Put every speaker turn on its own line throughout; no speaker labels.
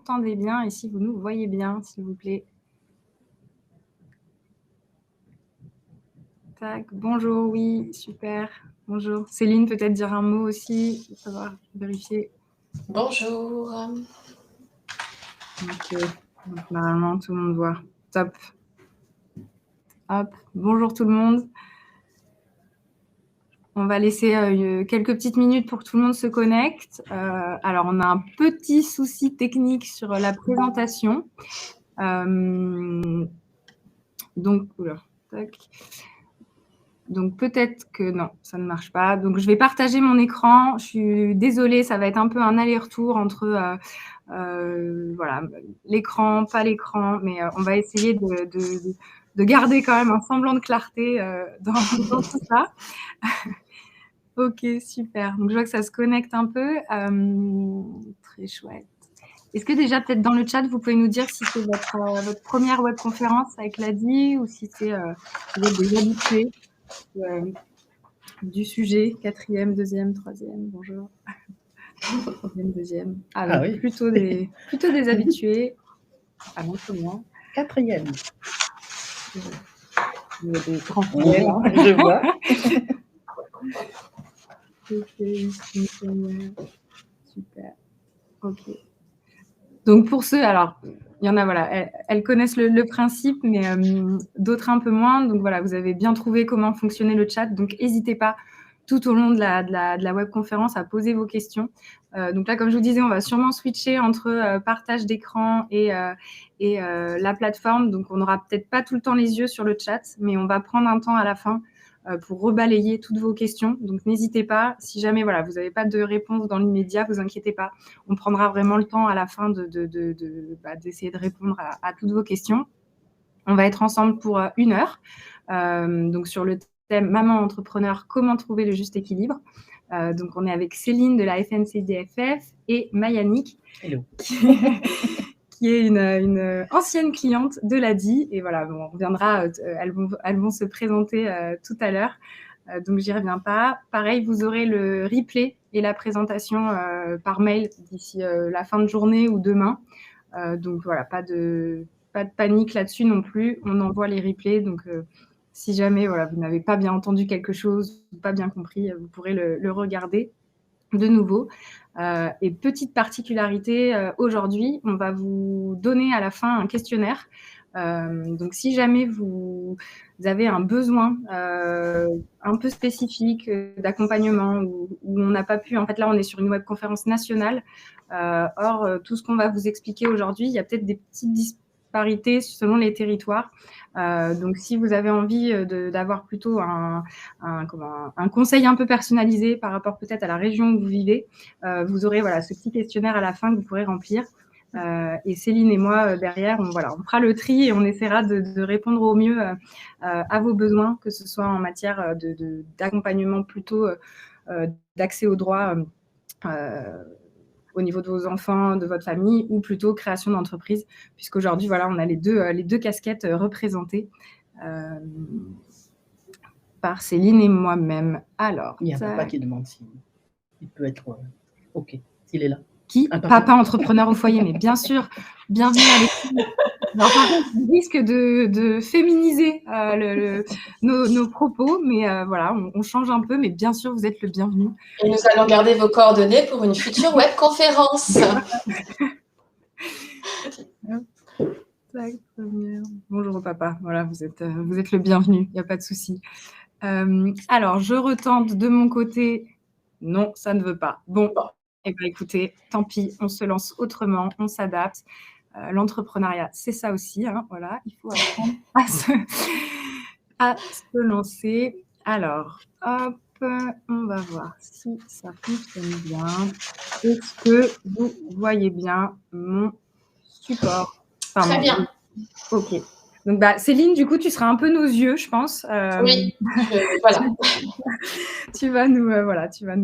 m'entendez bien et si vous nous voyez bien, s'il vous plaît. Tac, bonjour, oui, super. Bonjour. Céline, peut-être dire un mot aussi, pour savoir vérifier.
Bonjour.
Donc, normalement, tout le monde voit. Top. Hop, bonjour tout le monde. On va laisser quelques petites minutes pour que tout le monde se connecte. Alors, on a un petit souci technique sur la présentation. Donc, tac. Donc, peut-être que non, ça ne marche pas. Donc, je vais partager mon écran. Je suis désolée, ça va être un peu un aller-retour entre voilà, l'écran, pas l'écran. Mais on va essayer de garder quand même un semblant de clarté dans tout ça. Ok, super. Donc, je vois que ça se connecte un peu. Très chouette. Est-ce que déjà, peut-être dans le chat, vous pouvez nous dire si c'est votre première webconférence avec l'ADI ou si c'est vous êtes des habitués du sujet, 4e, 2e, 3e, bonjour. 3e, 2e. Ah oui, plutôt des habitués. Ah non, c'est moi.
4e.
Il y a des grands
fidèles, je vois.
Super. Ok. Donc pour ceux, alors, il y en a, voilà, elles connaissent le principe, mais d'autres un peu moins. Donc voilà, vous avez bien trouvé comment fonctionnait le chat. Donc n'hésitez pas tout au long de la webconférence à poser vos questions. Donc là, comme je vous disais, on va sûrement switcher entre partage d'écran et la plateforme. Donc on n'aura peut-être pas tout le temps les yeux sur le chat, mais on va prendre un temps à la fin pour rebalayer toutes vos questions. Donc, n'hésitez pas. Si jamais voilà, vous n'avez pas de réponse dans l'immédiat, vous inquiétez pas. On prendra vraiment le temps à la fin d'essayer de répondre à toutes vos questions. On va être ensemble pour 1 heure. Donc, sur le thème « Maman entrepreneur, comment trouver le juste équilibre ?» Donc, on est avec Céline de la FNCDFF et Mayannick, qui est une ancienne cliente de l'ADI. Et voilà, bon, on reviendra, elles vont se présenter tout à l'heure. Donc, j'y reviens pas. Pareil, vous aurez le replay et la présentation par mail d'ici la fin de journée ou demain. Donc, voilà, pas de panique là-dessus non plus. On envoie les replays. Donc, si jamais voilà, vous n'avez pas bien entendu quelque chose ou pas bien compris, vous pourrez le regarder de nouveau. Et petite particularité, aujourd'hui, on va vous donner à la fin un questionnaire. Donc, si jamais vous avez un besoin un peu spécifique d'accompagnement où on n'a pas pu, en fait, là, on est sur une webconférence nationale. Or, tout ce qu'on va vous expliquer aujourd'hui, il y a peut-être des petites disparités selon les territoires. Donc, si vous avez envie d'avoir plutôt un conseil un peu personnalisé par rapport peut-être à la région où vous vivez, vous aurez voilà, ce petit questionnaire à la fin que vous pourrez remplir. Et Céline et moi, derrière, on fera le tri et on essaiera de répondre au mieux à vos besoins, que ce soit en matière d'accompagnement plutôt d'accès aux droits au niveau de vos enfants, de votre famille, ou plutôt création d'entreprise, puisqu'aujourd'hui, voilà, on a les deux casquettes représentées par Céline et moi-même. Alors,
il y a un papa qui demande s'il peut être OK, s'il est là.
Qui? Papa entrepreneur au foyer, mais bien sûr, bienvenue à l'équipe. Alors, par contre, on risque de féminiser nos propos, mais voilà, on change un peu, mais bien sûr, vous êtes le bienvenu.
Et nous allons garder vos coordonnées pour une future webconférence.
Bonjour papa, voilà, vous êtes le bienvenu, il n'y a pas de souci. Alors, je retente de mon côté. Non, ça ne veut pas. Bon, eh bien, écoutez, tant pis, on se lance autrement, on s'adapte. L'entrepreneuriat, c'est ça aussi, hein, voilà, il faut apprendre à se lancer. Alors, hop, on va voir si ça fonctionne bien. Est-ce que vous voyez bien mon support?
Très bien.
Ok. Donc, Céline, du coup, tu seras un peu nos yeux, je pense.
Oui, voilà.
Tu vas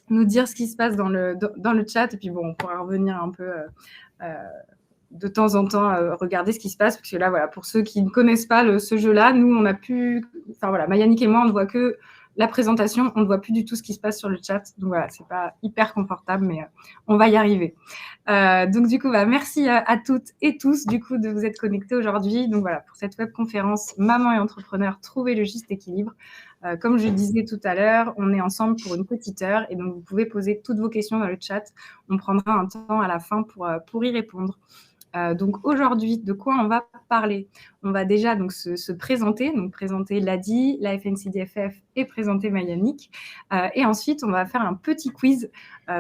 nous dire ce qui se passe dans le chat. Et puis, bon, on pourra revenir un peu de temps en temps regarder ce qui se passe. Parce que là, voilà, pour ceux qui ne connaissent pas ce jeu-là, nous, on a pu... Enfin, voilà, Mayannick et moi, on ne voit que la présentation, on ne voit plus du tout ce qui se passe sur le chat. Donc voilà, c'est pas hyper confortable, mais on va y arriver. Donc du coup, merci à toutes et tous du coup de vous être connectés aujourd'hui. Donc voilà, pour cette webconférence Maman et entrepreneur, trouver le juste équilibre. Comme je disais tout à l'heure, on est ensemble pour une petite heure et donc vous pouvez poser toutes vos questions dans le chat. On prendra un temps à la fin pour y répondre. Donc aujourd'hui, de quoi on va parler? On va déjà donc se présenter, donc présenter l'ADI, la FNCDFF et présenter Mayanic. Et ensuite, on va faire un petit quiz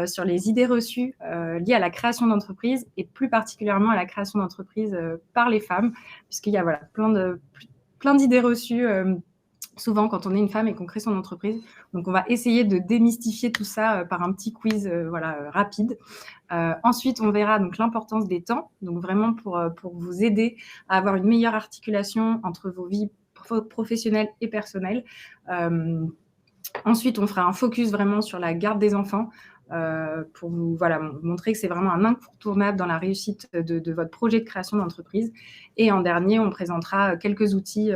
sur les idées reçues liées à la création d'entreprise et plus particulièrement à la création d'entreprise par les femmes, puisqu'il y a plein d'idées reçues souvent quand on est une femme et qu'on crée son entreprise. Donc, on va essayer de démystifier tout ça par un petit quiz rapide. Ensuite, on verra donc l'importance des temps, donc vraiment pour vous aider à avoir une meilleure articulation entre vos vies professionnelles et personnelles. Ensuite, on fera un focus vraiment sur la garde des enfants pour vous montrer que c'est vraiment un incontournable dans la réussite de votre projet de création d'entreprise. Et en dernier, on présentera quelques outils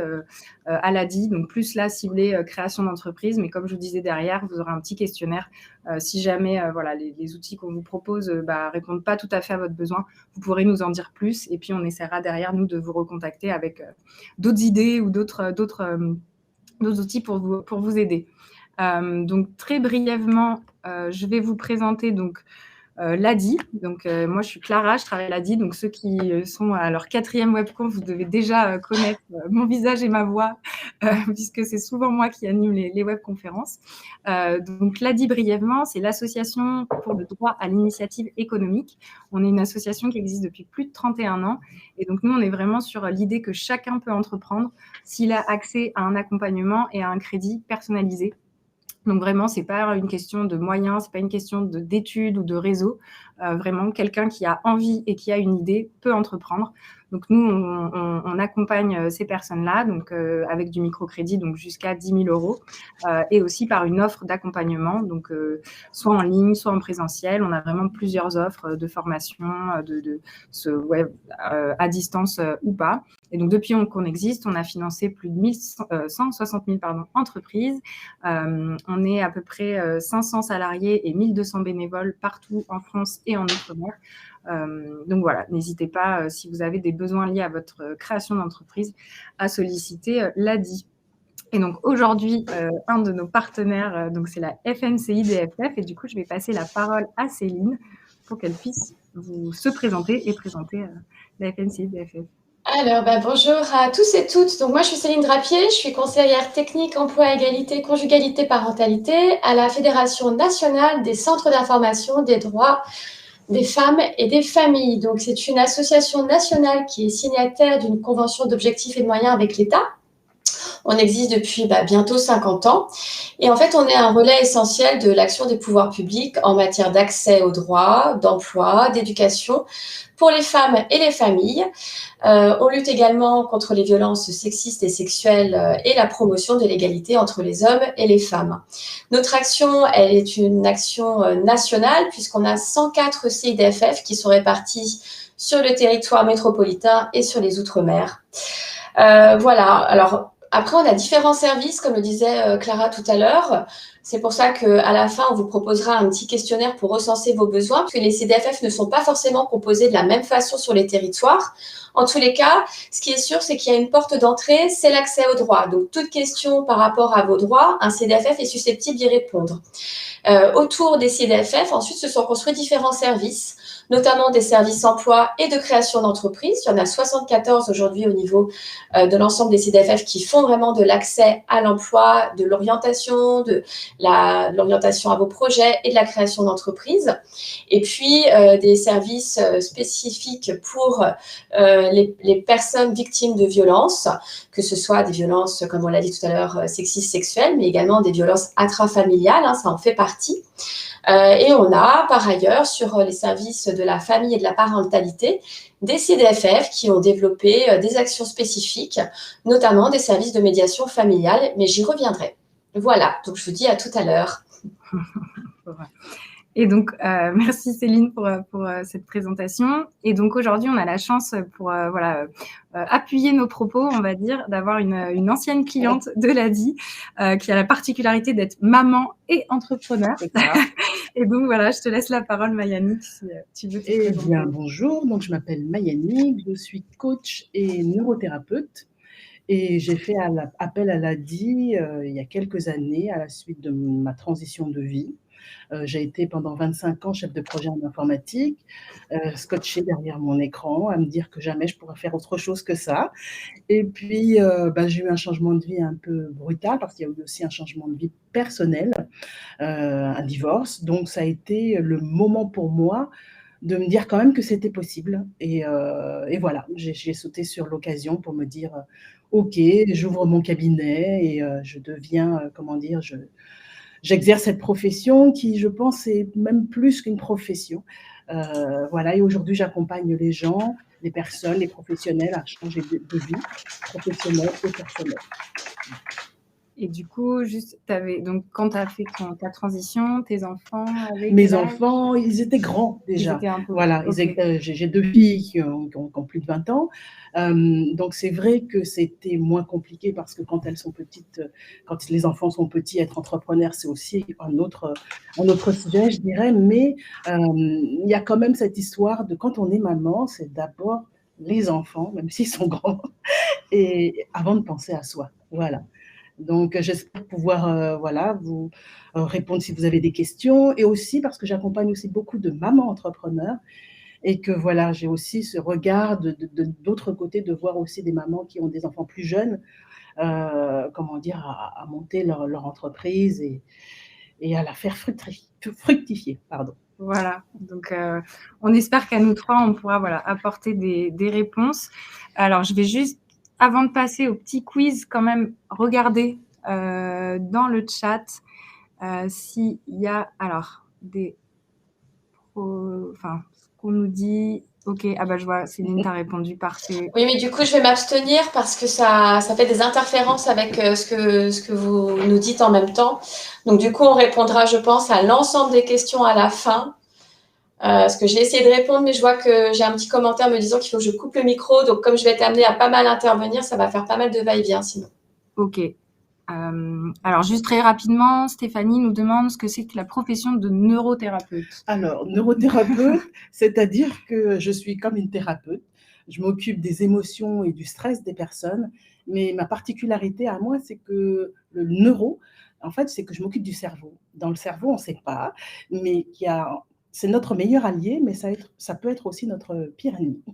à l'ADI, donc plus là ciblé création d'entreprise. Mais comme je vous disais derrière, vous aurez un petit questionnaire. Si jamais les outils qu'on vous propose répondent pas tout à fait à votre besoin, vous pourrez nous en dire plus. Et puis, on essaiera derrière, nous, de vous recontacter avec d'autres idées ou d'autres outils pour vous aider. Donc, très brièvement, je vais vous présenter donc l'ADI. Donc, moi, je suis Clara, je travaille à l'ADI. Donc, ceux qui sont à leur 4e webconf, vous devez déjà connaître mon visage et ma voix, puisque c'est souvent moi qui anime les webconférences. Donc, l'ADI, brièvement, c'est l'Association pour le droit à l'initiative économique. On est une association qui existe depuis plus de 31 ans. Et donc, nous, on est vraiment sur l'idée que chacun peut entreprendre s'il a accès à un accompagnement et à un crédit personnalisé. Donc vraiment, c'est pas une question de moyens, c'est pas une question d'études ou de réseau. Vraiment, quelqu'un qui a envie et qui a une idée peut entreprendre. Donc nous, on accompagne ces personnes-là, donc avec du microcrédit, donc jusqu'à 10 000 euros, et aussi par une offre d'accompagnement, donc soit en ligne, soit en présentiel. On a vraiment plusieurs offres de formation, de ce web à distance ou pas. Et donc depuis qu'on existe, on a financé plus de 160 000 entreprises. On est à peu près 500 salariés et 1200 bénévoles partout en France et en Outre-mer. Donc voilà, n'hésitez pas, si vous avez des besoins liés à votre création d'entreprise, à solliciter l'ADI. Et donc aujourd'hui, un de nos partenaires, donc c'est la FNCI-DFF, et du coup, je vais passer la parole à Céline pour qu'elle puisse se présenter et présenter la FNCI-DFF.
Alors, bonjour à tous et toutes. Donc, moi, je suis Céline Drapier, je suis conseillère technique emploi, égalité, conjugalité, parentalité à la Fédération nationale des centres d'information des droits des femmes et des familles. Donc, c'est une association nationale qui est signataire d'une convention d'objectifs et de moyens avec l'État. On existe depuis bientôt 50 ans. Et en fait, on est un relais essentiel de l'action des pouvoirs publics en matière d'accès aux droits, d'emploi, d'éducation pour les femmes et les familles. On lutte également contre les violences sexistes et sexuelles et la promotion de l'égalité entre les hommes et les femmes. Notre action, elle est une action nationale puisqu'on a 104 CIDFF qui sont répartis sur le territoire métropolitain et sur les Outre-mer. Voilà, alors après, on a différents services, comme le disait Clara tout à l'heure. C'est pour ça qu'à la fin, on vous proposera un petit questionnaire pour recenser vos besoins, parce que les CDFF ne sont pas forcément composés de la même façon sur les territoires. En tous les cas, ce qui est sûr, c'est qu'il y a une porte d'entrée, c'est l'accès aux droits. Donc, toute question par rapport à vos droits, un CDFF est susceptible d'y répondre. Autour des CDFF, ensuite, se sont construits différents services, notamment des services emploi et de création d'entreprise. Il y en a 74 aujourd'hui au niveau de l'ensemble des CDFF qui font vraiment de l'accès à l'emploi, de l'orientation, de l'orientation à vos projets et de la création d'entreprise. Et puis, des services spécifiques pour les personnes victimes de violences, que ce soit des violences, comme on l'a dit tout à l'heure, sexistes, sexuelles, mais également des violences intrafamiliales, ça en fait partie. Et on a, par ailleurs, sur les services de la famille et de la parentalité, des CDFF qui ont développé des actions spécifiques, notamment des services de médiation familiale, mais j'y reviendrai. Voilà, donc je vous dis à tout à l'heure.
Et donc, merci Céline pour cette présentation. Et donc, aujourd'hui, on a la chance pour appuyer nos propos, on va dire, d'avoir une ancienne cliente de l'ADI qui a la particularité d'être maman et entrepreneur. Et donc, voilà, je te laisse la parole, Mayannick, si tu veux te présenter.
Eh bien, bonjour, donc je m'appelle Mayannick, je suis coach et neurothérapeute. Et j'ai fait appel à l'ADI il y a quelques années à la suite de ma transition de vie. J'ai été pendant 25 ans chef de projet en informatique, scotchée derrière mon écran, à me dire que jamais je pourrais faire autre chose que ça. Et puis, j'ai eu un changement de vie un peu brutal parce qu'il y a eu aussi un changement de vie personnel, un divorce. Donc, ça a été le moment pour moi de me dire quand même que c'était possible. Et voilà, j'ai sauté sur l'occasion pour me dire OK, j'ouvre mon cabinet et je deviens, j'exerce cette profession qui, je pense, est même plus qu'une profession. Voilà, et aujourd'hui, j'accompagne les gens, les personnes, les professionnels à changer de vie professionnelle et personnelle.
Et du coup, donc, quand tu as fait ta transition, tes enfants avec
Mes enfants, ils étaient grands déjà.
Ils étaient un peu
voilà,
okay.
J'ai 2 filles qui ont plus de 20 ans. Donc c'est vrai que c'était moins compliqué parce que quand elles sont petites, quand les enfants sont petits, être entrepreneur, c'est aussi un autre sujet, je dirais. Mais il y a quand même cette histoire de quand on est maman, c'est d'abord les enfants, même s'ils sont grands, et avant de penser à soi. Voilà. Donc, j'espère pouvoir vous répondre si vous avez des questions, et aussi parce que j'accompagne aussi beaucoup de mamans entrepreneurs et que voilà, j'ai aussi ce regard d'autre côté, de voir aussi des mamans qui ont des enfants plus jeunes, à monter leur entreprise et à la faire fructifier. Pardon.
Voilà, donc on espère qu'à nous trois, on pourra apporter des réponses. Alors, je vais juste, avant de passer au petit quiz, quand même regarder dans le chat s'il y a ce qu'on nous dit. Ok, je vois, Céline, tu as répondu, parfait.
Oui, mais du coup, je vais m'abstenir parce que ça fait des interférences avec ce que vous nous dites en même temps. Donc, du coup, on répondra, je pense, à l'ensemble des questions à la fin. Parce que j'ai essayé de répondre, mais je vois que j'ai un petit commentaire me disant qu'il faut que je coupe le micro. Donc, comme je vais être amenée à pas mal intervenir, ça va faire pas mal de va-et-vient sinon.
Ok. Alors, juste très rapidement, Stéphanie nous demande ce que c'est que la profession de neurothérapeute.
Alors, neurothérapeute, c'est-à-dire que je suis comme une thérapeute. Je m'occupe des émotions et du stress des personnes, mais ma particularité à moi, c'est que le neuro, en fait, c'est que je m'occupe du cerveau. Dans le cerveau, on ne sait pas, mais c'est notre meilleur allié, mais ça peut être aussi notre pire ennemi,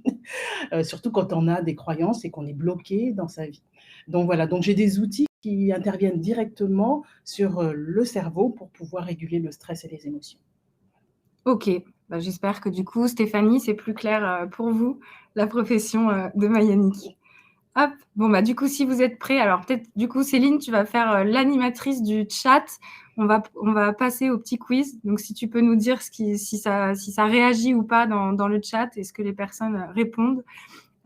surtout quand on a des croyances et qu'on est bloqué dans sa vie. Donc voilà, donc j'ai des outils qui interviennent directement sur le cerveau pour pouvoir réguler le stress et les émotions.
Ok, j'espère que du coup, Stéphanie, c'est plus clair pour vous, la profession de Mayannick. Hop, du coup, si vous êtes prêts, alors peut-être, du coup, Céline, tu vas faire l'animatrice du chat. On va passer au petit quiz. Donc, si tu peux nous dire si ça réagit ou pas dans le chat et ce que les personnes répondent.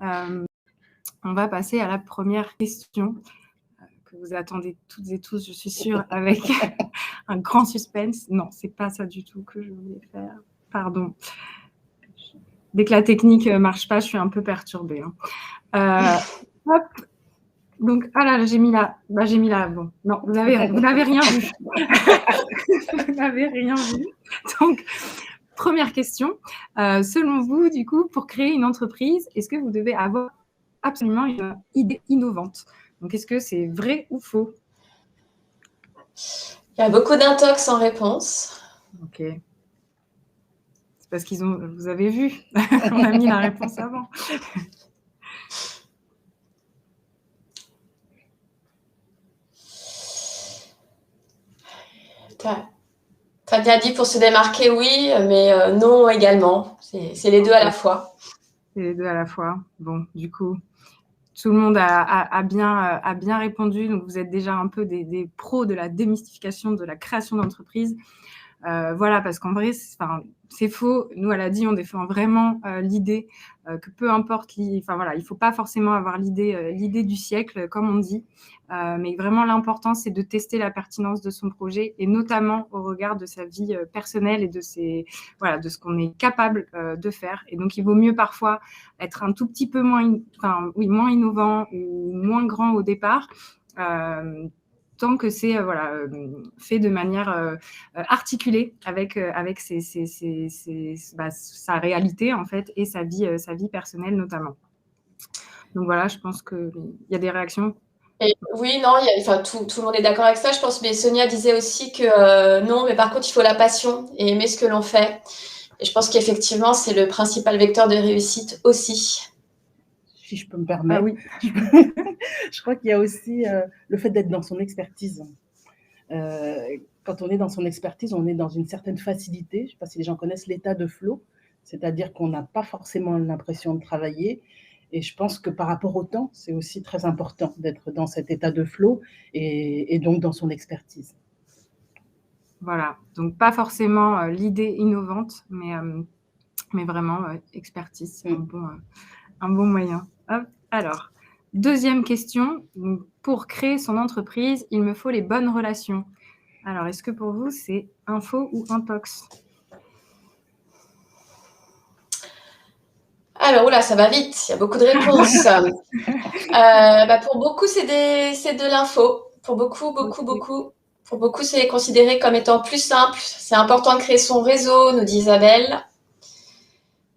On va passer à la première question que vous attendez toutes et tous, je suis sûre, avec un grand suspense. Non, c'est pas ça du tout que je voulais faire. Pardon. Dès que la technique marche pas, je suis un peu perturbée. Hop. Donc, j'ai mis là. Bon, non, vous n'avez rien vu. Vous n'avez rien vu. Donc, première question. Selon vous, du coup, pour créer une entreprise, est-ce que vous devez avoir absolument une idée innovante? Donc, est-ce que c'est vrai ou faux?
Il y a beaucoup d'intox en réponse.
Ok. C'est parce vous avez vu, on a mis la réponse avant.
T'as bien dit pour se démarquer, oui, mais non également. C'est les deux à la fois.
C'est les deux à la fois. Bon, du coup, tout le monde a bien répondu. Donc, vous êtes déjà un peu des pros de la démystification de la création d'entreprise. Voilà, parce qu'en vrai, c'est faux. Nous, à l'ADI, on défend vraiment l'idée que peu importe, voilà, il ne faut pas forcément avoir l'idée du siècle, comme on dit, mais vraiment l'important, c'est de tester la pertinence de son projet, et notamment au regard de sa vie personnelle et de ce qu'on est capable de faire. Et donc, il vaut mieux parfois être un tout petit peu moins innovant ou moins grand au départ, tant que c'est fait de manière articulée avec sa réalité, en fait, et sa vie personnelle notamment. Donc voilà, je pense qu'il y a des réactions.
Et oui, non, tout le monde est d'accord avec ça, je pense, mais Sonia disait aussi que non, mais par contre, il faut la passion et aimer ce que l'on fait. Et je pense qu'effectivement, c'est le principal vecteur de réussite aussi.
Si je peux me permettre.
Ah oui.
Je crois qu'il y a aussi le fait d'être dans son expertise. Quand on est dans son expertise, on est dans une certaine facilité. Je ne sais pas si les gens connaissent l'état de flow, c'est-à-dire qu'on n'a pas forcément l'impression de travailler. Et je pense que par rapport au temps, c'est aussi très important d'être dans cet état de flow et donc dans son expertise.
Voilà, donc pas forcément l'idée innovante, mais vraiment expertise, c'est un bon moyen. Hop. Alors, deuxième question, pour créer son entreprise, il me faut les bonnes relations. Alors, est-ce que pour vous, c'est info ou intox?
Alors, oula, ça va vite, il y a beaucoup de réponses. Pour beaucoup, c'est de l'info. Pour beaucoup, c'est considéré comme étant plus simple. C'est important de créer son réseau, nous dit Isabelle.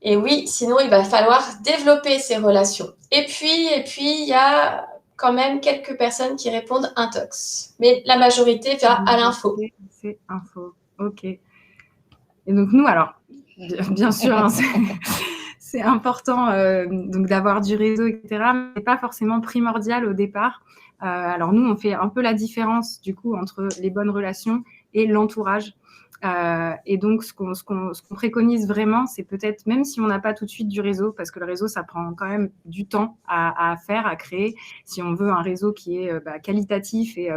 Et oui, sinon, il va falloir développer ses relations. Et puis, il y a quand même quelques personnes qui répondent intox. Mais la majorité va à l'info.
C'est info, ok. Et donc, nous, alors, bien sûr, hein, c'est important donc d'avoir du réseau, etc., mais c'est pas forcément primordial au départ. Alors, nous, on fait un peu la différence, du coup, entre les bonnes relations et l'entourage. Et donc, ce qu'on préconise vraiment, c'est peut-être, même si on n'a pas tout de suite du réseau, parce que le réseau, ça prend quand même du temps à faire, à créer, si on veut un réseau qui est qualitatif et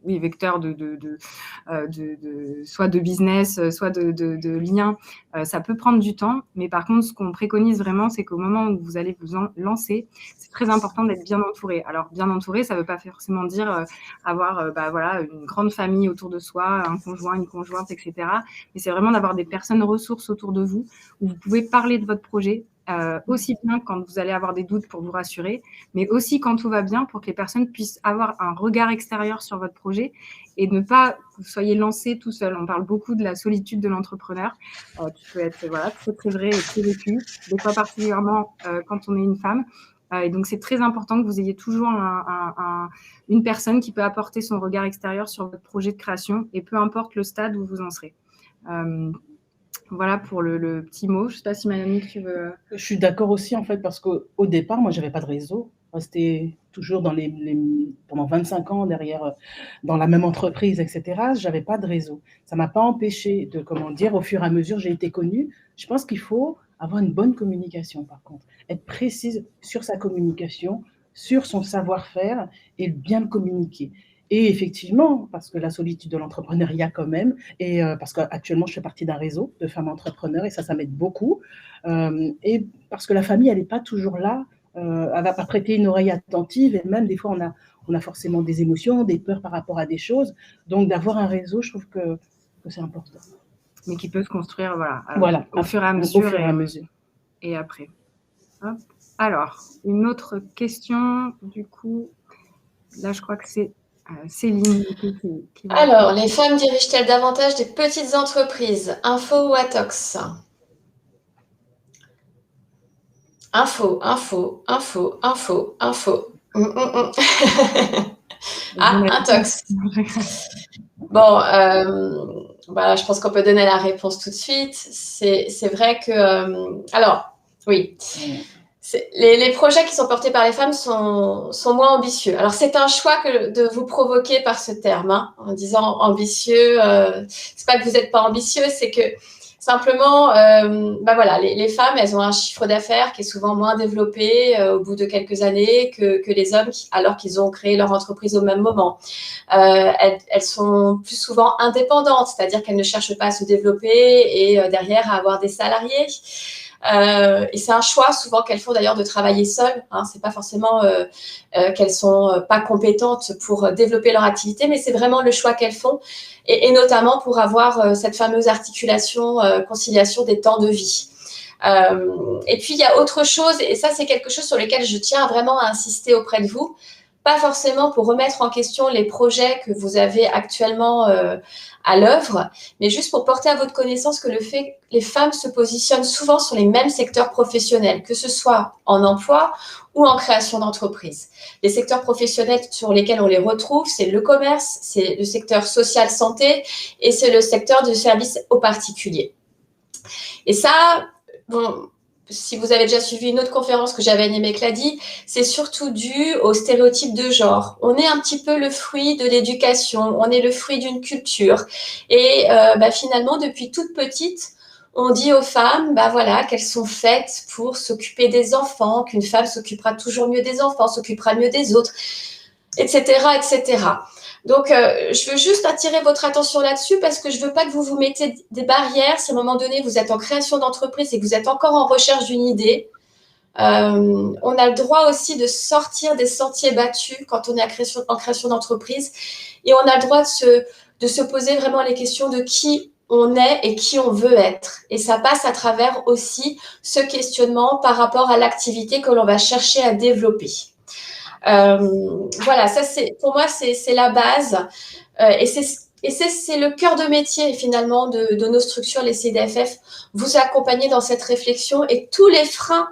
vecteur soit de business, soit de liens, ça peut prendre du temps. Mais par contre, ce qu'on préconise vraiment, c'est qu'au moment où vous allez vous lancer, c'est très important d'être bien entouré. Alors, bien entouré, ça ne veut pas forcément dire avoir une grande famille autour de soi, un conjoint, une conjointe, etc. Mais c'est vraiment d'avoir des personnes ressources autour de vous, où vous pouvez parler de votre projet, aussi bien quand vous allez avoir des doutes pour vous rassurer, mais aussi quand tout va bien, pour que les personnes puissent avoir un regard extérieur sur votre projet et ne pas que vous soyez lancé tout seul. On parle beaucoup de la solitude de l'entrepreneur, qui peut être très, très vrai et très vécu, des fois particulièrement quand on est une femme. Et donc, c'est très important que vous ayez toujours une personne qui peut apporter son regard extérieur sur votre projet de création, et peu importe le stade où vous en serez. Voilà pour le petit mot. Je ne sais pas si Mélanie, tu veux...
Je suis d'accord aussi, en fait, parce qu'au départ, moi, je n'avais pas de réseau. Resté toujours pendant 25 ans dans la même entreprise, etc. Je n'avais pas de réseau. Ça ne m'a pas empêché au fur et à mesure, j'ai été connue. Je pense qu'il faut avoir une bonne communication, par contre. Être précise sur sa communication, sur son savoir-faire et bien le communiquer. Et effectivement, parce que la solitude de l'entrepreneuriat quand même, et parce qu'actuellement, je fais partie d'un réseau de femmes entrepreneurs, et ça m'aide beaucoup. Et parce que la famille, elle n'est pas toujours là, elle ne va pas prêter une oreille attentive, et même des fois, on a forcément des émotions, des peurs par rapport à des choses. Donc, d'avoir un réseau, je trouve que c'est important.
Mais qui peut se construire
au
fur et à mesure. Et après. Hop. Alors, une autre question, du coup, là, je crois que c'est Céline qui va...
Alors, les femmes dirigent-elles davantage des petites entreprises? Info ou Atox? Info. Intox. Bon, je pense qu'on peut donner la réponse tout de suite. C'est vrai que... oui. Les projets qui sont portés par les femmes sont moins ambitieux. Alors, c'est un choix de vous provoquer par ce terme, en disant ambitieux. C'est pas que vous n'êtes pas ambitieux, c'est que Simplement, voilà, les femmes, elles ont un chiffre d'affaires qui est souvent moins développé au bout de quelques années que les hommes, alors qu'ils ont créé leur entreprise au même moment. Elles sont plus souvent indépendantes, c'est-à-dire qu'elles ne cherchent pas à se développer et derrière à avoir des salariés. Et c'est un choix souvent qu'elles font d'ailleurs de travailler seules. Hein. C'est pas forcément qu'elles sont pas compétentes pour développer leur activité, mais c'est vraiment le choix qu'elles font, et notamment pour avoir cette fameuse articulation, conciliation des temps de vie. Et puis il y a autre chose, et ça c'est quelque chose sur lequel je tiens vraiment à insister auprès de vous. Pas forcément pour remettre en question les projets que vous avez actuellement à l'œuvre, mais juste pour porter à votre connaissance que le fait que les femmes se positionnent souvent sur les mêmes secteurs professionnels, que ce soit en emploi ou en création d'entreprise. Les secteurs professionnels sur lesquels on les retrouve, c'est le commerce, c'est le secteur social santé et c'est le secteur du service aux particuliers. Et ça, bon, si vous avez déjà suivi une autre conférence que j'avais animée avec Ladi, c'est surtout dû aux stéréotypes de genre. On est un petit peu le fruit de l'éducation, on est le fruit d'une culture. Et finalement, depuis toute petite, on dit aux femmes voilà, qu'elles sont faites pour s'occuper des enfants, qu'une femme s'occupera toujours mieux des enfants, s'occupera mieux des autres, etc., etc. Donc, je veux juste attirer votre attention là-dessus parce que je ne veux pas que vous vous mettez des barrières si à un moment donné, vous êtes en création d'entreprise et que vous êtes encore en recherche d'une idée. On a le droit aussi de sortir des sentiers battus quand on est en création d'entreprise et on a le droit de se poser vraiment les questions de qui on est et qui on veut être. Et ça passe à travers aussi ce questionnement par rapport à l'activité que l'on va chercher à développer. Voilà, ça pour moi c'est la base et c'est le cœur de métier finalement de nos structures, les CDFF, vous accompagner dans cette réflexion et tous les freins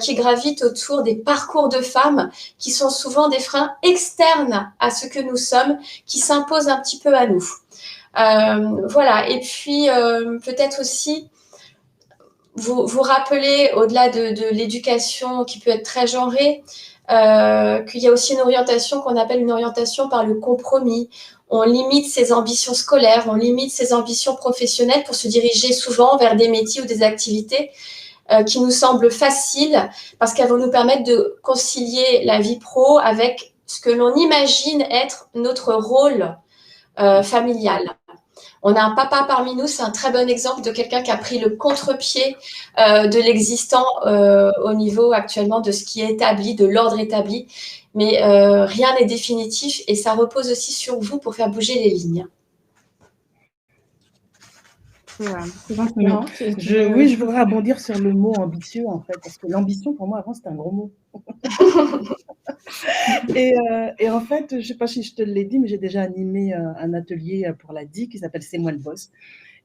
qui gravitent autour des parcours de femmes qui sont souvent des freins externes à ce que nous sommes, qui s'imposent un petit peu à nous. Voilà, et puis peut-être aussi vous rappeler, au-delà de l'éducation qui peut être très genrée, qu'il y a aussi une orientation qu'on appelle une orientation par le compromis. On limite ses ambitions scolaires, on limite ses ambitions professionnelles pour se diriger souvent vers des métiers ou des activités qui nous semblent faciles parce qu'elles vont nous permettre de concilier la vie pro avec ce que l'on imagine être notre rôle familial. On a un papa parmi nous, c'est un très bon exemple de quelqu'un qui a pris le contre-pied de l'existant au niveau actuellement de ce qui est établi, de l'ordre établi. Mais rien n'est définitif et ça repose aussi sur vous pour faire bouger les lignes.
Oui, je voudrais rebondir sur le mot ambitieux, en fait, parce que l'ambition, pour moi, avant, c'était un gros mot. Et en fait, je ne sais pas si je te l'ai dit, mais j'ai déjà animé un atelier pour l'ADI qui s'appelle C'est moi le boss,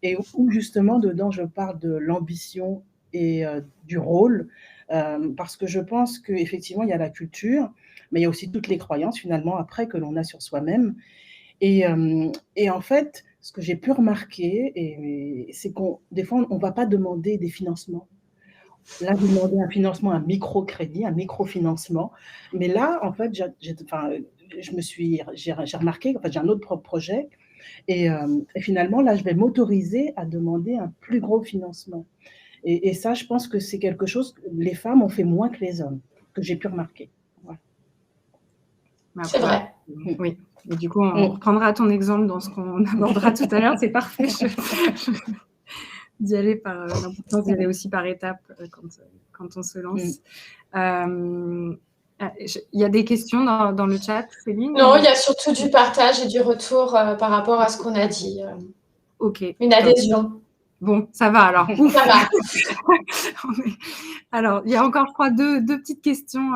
et où justement, dedans, je parle de l'ambition et du rôle, parce que je pense qu'effectivement, il y a la culture, mais il y a aussi toutes les croyances, finalement, après, que l'on a sur soi-même. Et en fait, ce que j'ai pu remarquer, c'est des fois, on ne va pas demander des financements. Là, vous demandez un financement, un microcrédit, un microfinancement. Mais là, en fait, j'ai remarqué, en fait, j'ai un autre projet. Et finalement, là, je vais m'autoriser à demander un plus gros financement. Et ça, je pense que c'est quelque chose que les femmes ont fait moins que les hommes, que j'ai pu remarquer. Voilà.
C'est vrai.
Oui. Et du coup, on reprendra ton exemple dans ce qu'on abordera tout à l'heure. C'est parfait. D'y aller par l'importance d'y aller aussi par étapes quand on se lance. Il y a des questions dans le chat, Céline?
Non, il y a surtout du partage et du retour par rapport à ce qu'on a dit.
Ok.
Une adhésion.
Bon, ça va alors. Ouf.
Ça va.
Alors, il y a encore, je crois, deux petites questions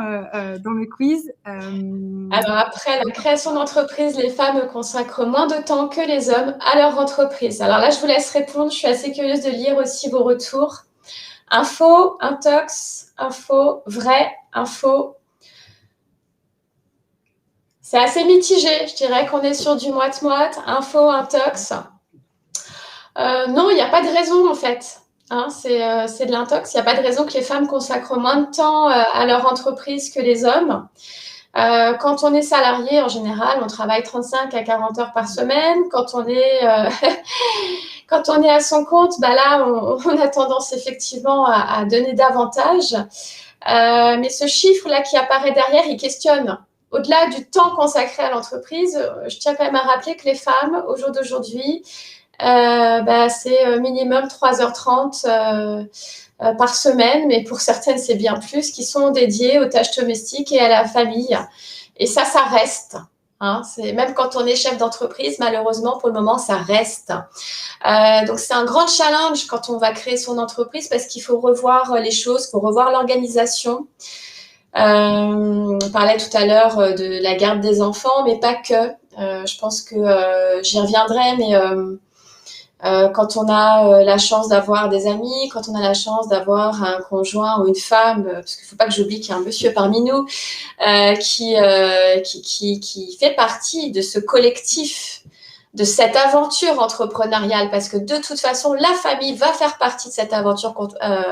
dans le quiz.
Alors, après la création d'entreprise, les femmes consacrent moins de temps que les hommes à leur entreprise. Alors là, je vous laisse répondre. Je suis assez curieuse de lire aussi vos retours. Info, intox, info, vrai, info. C'est assez mitigé. Je dirais qu'on est sur du moite-moite. Info, intox. Non, il n'y a pas de raison en fait. Hein, c'est de l'intox. Il n'y a pas de raison que les femmes consacrent moins de temps à leur entreprise que les hommes. Quand on est salarié, en général, on travaille 35 à 40 heures par semaine. Quand on est Quand on est à son compte, là, on a tendance effectivement à donner davantage. Mais ce chiffre-là qui apparaît derrière, il questionne. Au-delà du temps consacré à l'entreprise, je tiens quand même à rappeler que les femmes, au jour d'aujourd'hui, c'est minimum 3h30 par semaine, mais pour certaines, c'est bien plus, qui sont dédiées aux tâches domestiques et à la famille. Et ça reste. Même quand on est chef d'entreprise, malheureusement, pour le moment, ça reste. Donc, c'est un grand challenge quand on va créer son entreprise parce qu'il faut revoir les choses, il faut revoir l'organisation. On parlait tout à l'heure de la garde des enfants, mais pas que. Je pense que j'y reviendrai, mais quand on a la chance d'avoir des amis, quand on a la chance d'avoir un conjoint ou une femme, parce qu'il ne faut pas que j'oublie qu'il y a un monsieur parmi nous qui fait partie de ce collectif, de cette aventure entrepreneuriale, parce que de toute façon, la famille va faire partie de cette aventure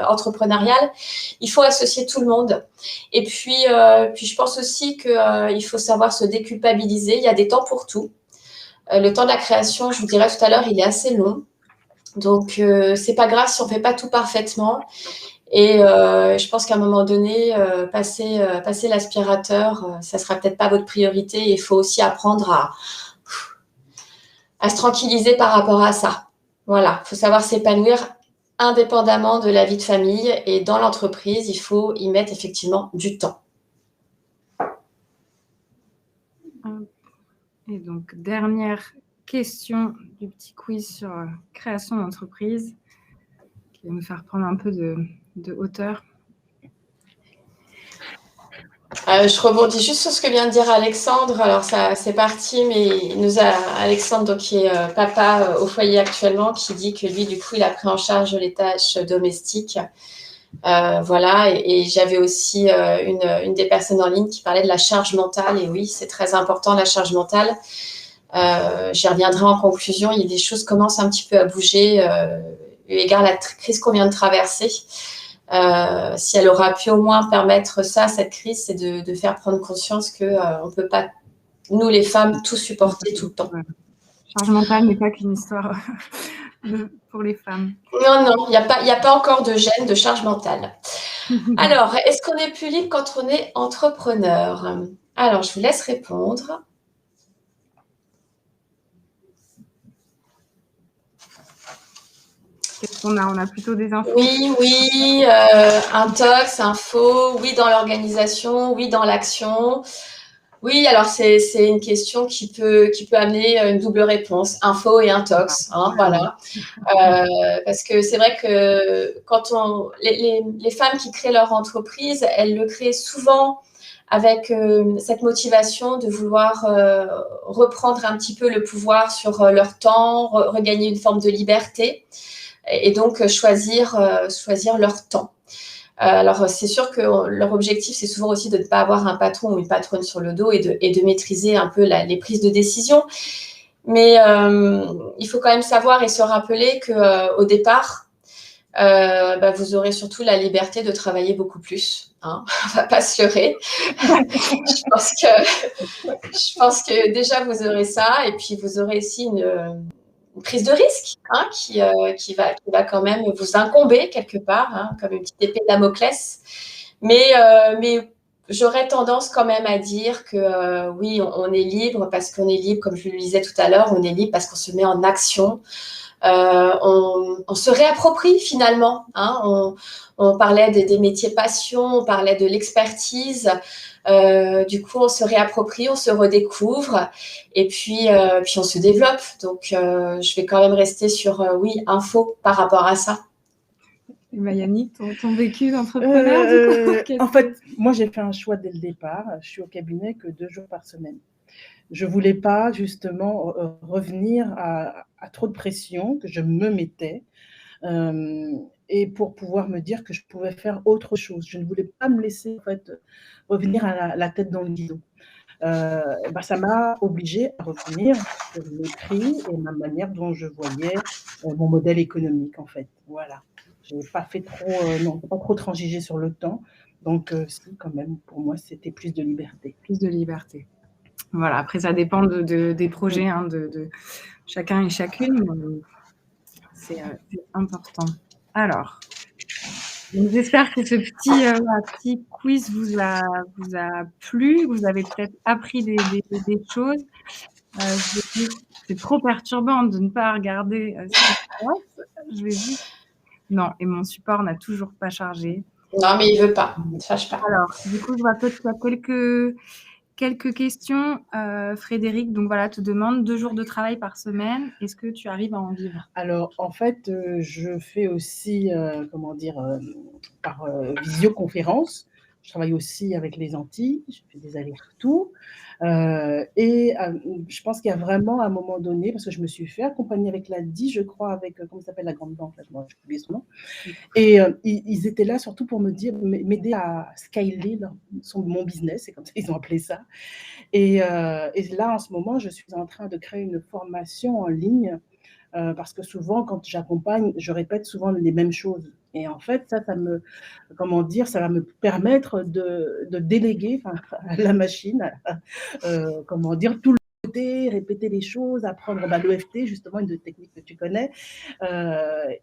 entrepreneuriale. Il faut associer tout le monde. Et puis je pense aussi qu'il faut savoir se déculpabiliser. Il y a des temps pour tout. Le temps de la création, je vous dirais tout à l'heure, il est assez long. Donc, c'est pas grave si on fait pas tout parfaitement. Et je pense qu'à un moment donné, passer l'aspirateur, ça sera peut-être pas votre priorité. Il faut aussi apprendre à se tranquilliser par rapport à ça. Voilà, il faut savoir s'épanouir indépendamment de la vie de famille. Et dans l'entreprise, il faut y mettre effectivement du temps.
Et donc, dernière question du petit quiz sur création d'entreprise qui va nous faire prendre un peu de hauteur.
Je rebondis juste sur ce que vient de dire Alexandre. Alors, ça, c'est parti, mais il nous a Alexandre, donc, qui est papa au foyer actuellement, qui dit que lui, du coup, il a pris en charge les tâches domestiques. Voilà, et j'avais aussi une des personnes en ligne qui parlait de la charge mentale. Et oui, c'est très important, la charge mentale. J'y reviendrai en conclusion. Il y a des choses qui commencent un petit peu à bouger, eu égard à la crise qu'on vient de traverser. Si elle aura pu au moins permettre ça, cette crise, c'est de faire prendre conscience qu'on ne peut pas, nous les femmes, tout supporter tout le temps.
Charge mentale n'est pas qu'une histoire pour les femmes.
Non, il n'y a pas encore de gêne de charge mentale. Alors, est-ce qu'on est plus libre quand on est entrepreneur? Alors, je vous laisse répondre.
Qu'est-ce qu'on a? On a plutôt des infos.
Oui, intox, info, oui dans l'organisation, oui dans l'action. Oui, alors c'est une question qui peut amener une double réponse, info et intox, voilà. Parce que c'est vrai que quand les femmes qui créent leur entreprise, elles le créent souvent avec cette motivation de vouloir reprendre un petit peu le pouvoir sur leur temps, regagner une forme de liberté et donc choisir leur temps. Alors, c'est sûr que leur objectif, c'est souvent aussi de ne pas avoir un patron ou une patronne sur le dos et de maîtriser un peu les prises de décision. Mais il faut quand même savoir et se rappeler qu'au départ, vous aurez surtout la liberté de travailler beaucoup plus. On ne va pas se leurrer. Je pense que déjà, vous aurez ça. Et puis, vous aurez aussi une prise de risque qui va quand même vous incomber quelque part, comme une petite épée de Damoclès. Mais j'aurais tendance quand même à dire que oui, on est libre parce qu'on est libre, comme je le disais tout à l'heure, on est libre parce qu'on se met en action. On se réapproprie finalement. On parlait des métiers passion, on parlait de l'expertise. Du coup, on se réapproprie, on se redécouvre et puis on se développe. Donc, je vais quand même rester sur info par rapport à ça.
Yannick, ton vécu d'entrepreneur, du coup,
en fait, moi, j'ai fait un choix dès le départ. Je suis au cabinet que 2 jours par semaine. Je ne voulais pas justement revenir à trop de pression que je me mettais et pour pouvoir me dire que je pouvais faire autre chose. Je ne voulais pas me laisser en fait, revenir à la tête dans le guidon. Ça m'a obligée à revenir sur mes prix et ma manière dont je voyais mon modèle économique en fait. Voilà. Je n'ai pas fait pas trop transiger sur le temps. Donc, si, quand même, pour moi, c'était plus de liberté.
Plus de liberté. Voilà, après, ça dépend des projets de chacun et chacune. c'est important. Alors, donc j'espère que ce petit quiz vous a plu. Vous avez peut-être appris des choses. Je vais juste c'est trop perturbant de ne pas regarder, ce qui se passe. Je vais juste non et mon support n'a toujours pas chargé.
Non, mais il veut pas. Ne te fâche pas.
Alors, du coup, je vois que tu as quelques questions. Frédéric, donc voilà, te demande 2 jours de travail par semaine. Est-ce que tu arrives à en vivre?
Alors, en fait, je fais aussi, comment dire, par visioconférence. Je travaille aussi avec les Antilles, je fais des allers-retours. Et je pense qu'il y a vraiment un moment donné, parce que je me suis fait accompagner avec l'ADI, je crois, avec, comment s'appelle la grande banque, là, moi, j'ai oublié son nom. Et ils étaient là surtout pour me dire, m'aider à scaler mon business, c'est comme ça qu'ils ont appelé ça. Et là, en ce moment, je suis en train de créer une formation en ligne parce que souvent, quand j'accompagne, je répète souvent les mêmes choses. Et en fait, ça me, comment dire, ça va me permettre de déléguer à la machine, comment dire, tout le côté, répéter les choses, apprendre l'EFT, justement, une technique que tu connais.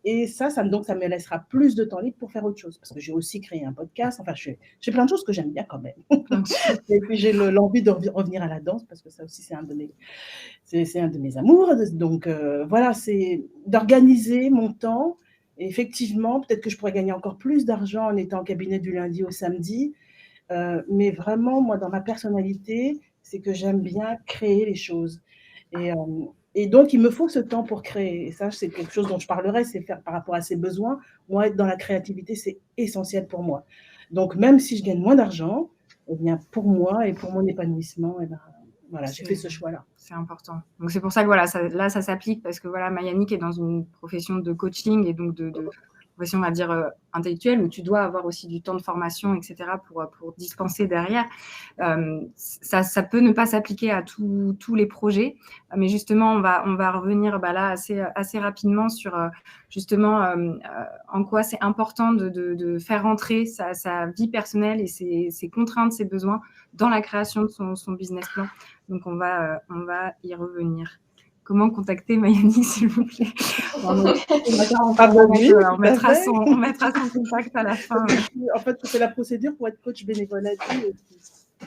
Et donc, ça me laissera plus de temps libre pour faire autre chose. Parce que j'ai aussi créé un podcast. Enfin, j'ai plein de choses que j'aime bien quand même. Et puis, j'ai l'envie de revenir à la danse parce que ça aussi, c'est un de mes amours. Donc, voilà, c'est d'organiser mon temps. Et effectivement, peut-être que je pourrais gagner encore plus d'argent en étant en cabinet du lundi au samedi. Mais vraiment, moi, dans ma personnalité, c'est que j'aime bien créer les choses. Et donc, il me faut ce temps pour créer. Et ça, c'est quelque chose dont je parlerai, c'est faire par rapport à ses besoins. Moi, être dans la créativité, c'est essentiel pour moi. Donc, même si je gagne moins d'argent, eh bien, pour moi et pour mon épanouissement, eh ben, voilà, j'ai fait ce choix-là.
C'est important. Donc, c'est pour ça que voilà, ça s'applique parce que voilà, Mayanique est dans une profession de coaching et donc de profession, on va dire, intellectuelle où tu dois avoir aussi du temps de formation, etc. pour dispenser derrière. Ça peut ne pas s'appliquer à tous les projets, mais justement, on va revenir là assez rapidement sur justement en quoi c'est important de faire rentrer sa vie personnelle et ses contraintes, ses besoins dans la création de son business plan. Donc, on va y revenir. Comment contacter Mayanique, s'il vous plaît? On mettra son contact à la fin.
En fait, c'est la procédure pour être coach bénévolat.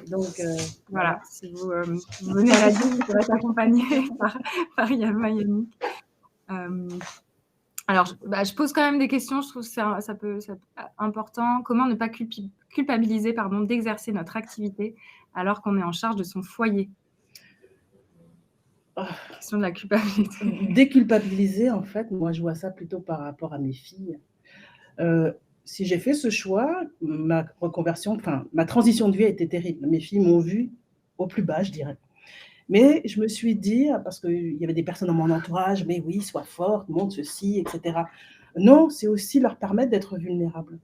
Donc,
voilà, si vous venez à la DIE, vous pourrez être accompagné par Mayanique. Alors, je pose quand même des questions, je trouve que ça peut être important. Comment ne pas culpabiliser d'exercer notre activité alors qu'on est en charge de son foyer? Question de la culpabilité.
Déculpabiliser, en fait, moi, je vois ça plutôt par rapport à mes filles. Si j'ai fait ce choix, ma reconversion, ma transition de vie a été terrible. Mes filles m'ont vue au plus bas, je dirais. Mais je me suis dit, parce qu'il y avait des personnes dans mon entourage, mais oui, sois forte, montre ceci, etc. Non, c'est aussi leur permettre d'être vulnérables.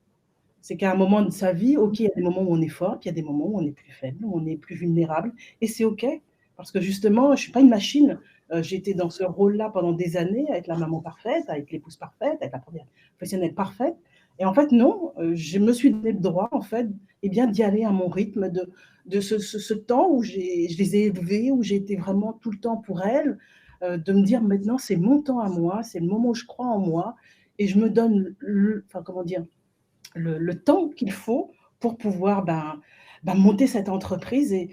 C'est qu'à un moment de sa vie, OK, il y a des moments où on est fort, puis il y a des moments où on est plus faible, où on est plus vulnérable. Et c'est OK, parce que justement, je ne suis pas une machine. J'ai été dans ce rôle-là pendant des années, avec la maman parfaite, avec l'épouse parfaite, avec la première professionnelle parfaite. Et en fait, non, je me suis donné le droit, en fait, d'y aller à mon rythme, de ce temps où je les ai élevées, où j'ai été vraiment tout le temps pour elles, de me dire maintenant, c'est mon temps à moi, c'est le moment où je crois en moi, et je me donne, comment dire, le temps qu'il faut pour pouvoir monter cette entreprise et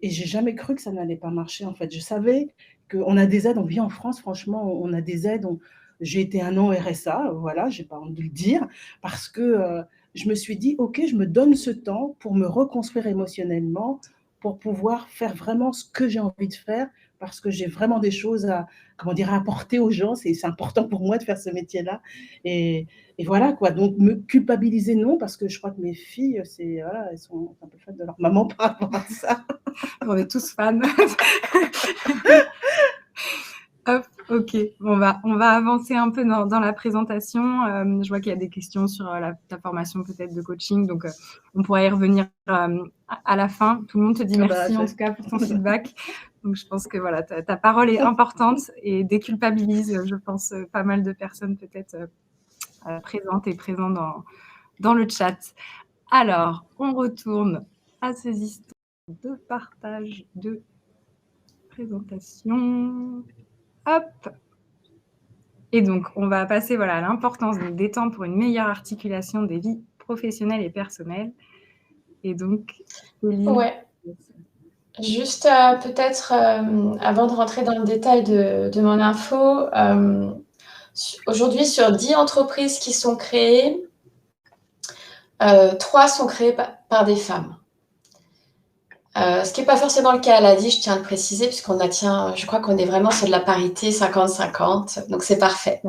j'ai jamais cru que ça n'allait pas marcher, en fait. Je savais qu'on a des aides, on vit en France, franchement, on a des aides. J'ai été 1 an au RSA, voilà, j'ai pas honte de le dire, parce que je me suis dit: «OK, je me donne ce temps pour me reconstruire émotionnellement, pour pouvoir faire vraiment ce que j'ai envie de faire, parce que j'ai vraiment des choses à, comment dire, à apporter aux gens». C'est important pour moi de faire ce métier-là et voilà quoi, donc me culpabiliser, non, parce que je crois que mes filles, voilà, elles sont un peu fans de leur maman par rapport à ça.
On est tous fans. Hop, OK. On va avancer un peu dans la présentation. Je vois qu'il y a des questions sur ta formation peut-être de coaching, donc on pourra y revenir à la fin. Tout le monde te dit merci en tout cas pour ton feedback. Donc je pense que voilà, ta parole est importante et déculpabilise, je pense, pas mal de personnes peut-être présentes et présents dans le chat. Alors, on retourne à ces histoires de partage de présentation. Hop. Et donc, on va passer voilà, à l'importance des temps pour une meilleure articulation des vies professionnelles et personnelles. Et donc, Céline.
Ouais. Juste peut-être avant de rentrer dans le détail de mon info, aujourd'hui sur 10 entreprises qui sont créées, 3 sont créées par des femmes. Ce qui n'est pas forcément le cas à l'ADI, je tiens à le préciser, puisqu'on tient, je crois qu'on est vraiment sur de la parité 50-50, donc c'est parfait.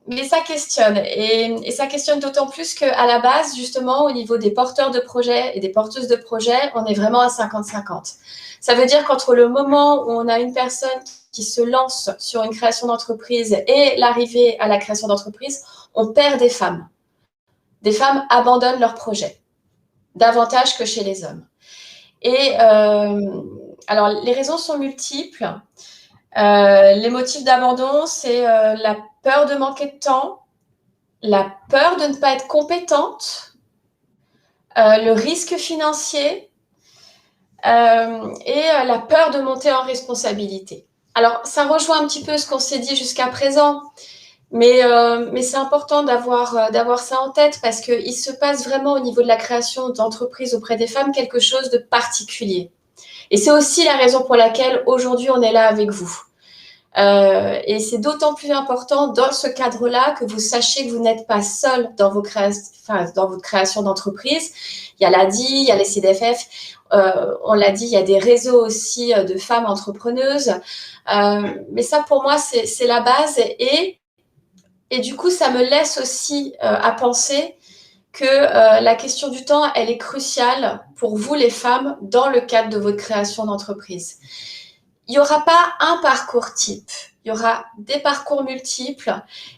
Mais ça questionne, et ça questionne d'autant plus qu'à la base, justement, au niveau des porteurs de projets et des porteuses de projets, on est vraiment à 50-50. Ça veut dire qu'entre le moment où on a une personne qui se lance sur une création d'entreprise et l'arrivée à la création d'entreprise, on perd des femmes. Des femmes abandonnent leur projet, davantage que chez les hommes. Et alors, les raisons sont multiples. Les motifs d'abandon, c'est la peur de manquer de temps, la peur de ne pas être compétente, le risque financier et la peur de monter en responsabilité. Alors, ça rejoint un petit peu ce qu'on s'est dit jusqu'à présent, mais c'est important d'avoir ça en tête parce qu'il se passe vraiment au niveau de la création d'entreprises auprès des femmes quelque chose de particulier. Et c'est aussi la raison pour laquelle aujourd'hui on est là avec vous. Et c'est d'autant plus important dans ce cadre-là que vous sachiez que vous n'êtes pas seul dans votre création d'entreprise. Il y a l'ADI, il y a les CDFF, on l'a dit, il y a des réseaux aussi de femmes entrepreneuses. Mais ça, pour moi, c'est la base. Et du coup, ça me laisse aussi à penser que la question du temps, elle est cruciale pour vous, les femmes, dans le cadre de votre création d'entreprise. Il n'y aura pas un parcours type, il y aura des parcours multiples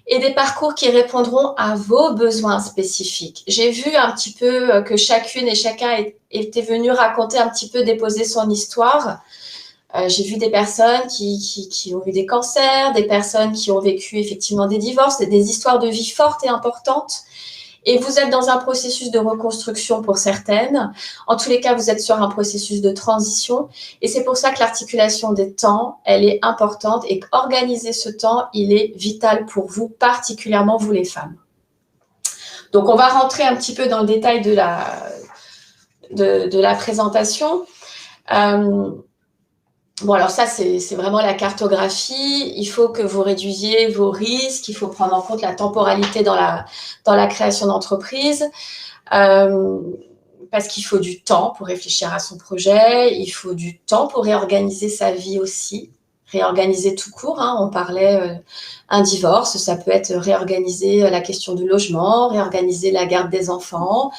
et des parcours qui répondront à vos besoins spécifiques. J'ai vu un petit peu que chacune et chacun était venu raconter un petit peu, déposer son histoire. J'ai vu des personnes qui ont eu des cancers, des personnes qui ont vécu effectivement des divorces, des histoires de vie fortes et importantes. Et vous êtes dans un processus de reconstruction pour certaines. En tous les cas, vous êtes sur un processus de transition. Et c'est pour ça que l'articulation des temps, elle est importante et qu'organiser ce temps, il est vital pour vous, particulièrement vous les femmes. Donc, on va rentrer un petit peu dans le détail de la présentation. Bon, alors ça, c'est vraiment la cartographie. Il faut que vous réduisiez vos risques. Il faut prendre en compte la temporalité dans la création d'entreprise. Parce qu'il faut du temps pour réfléchir à son projet. Il faut du temps pour réorganiser sa vie aussi. Réorganiser tout court. Hein. On parlait un divorce. Ça peut être réorganiser la question du logement, réorganiser la garde des enfants.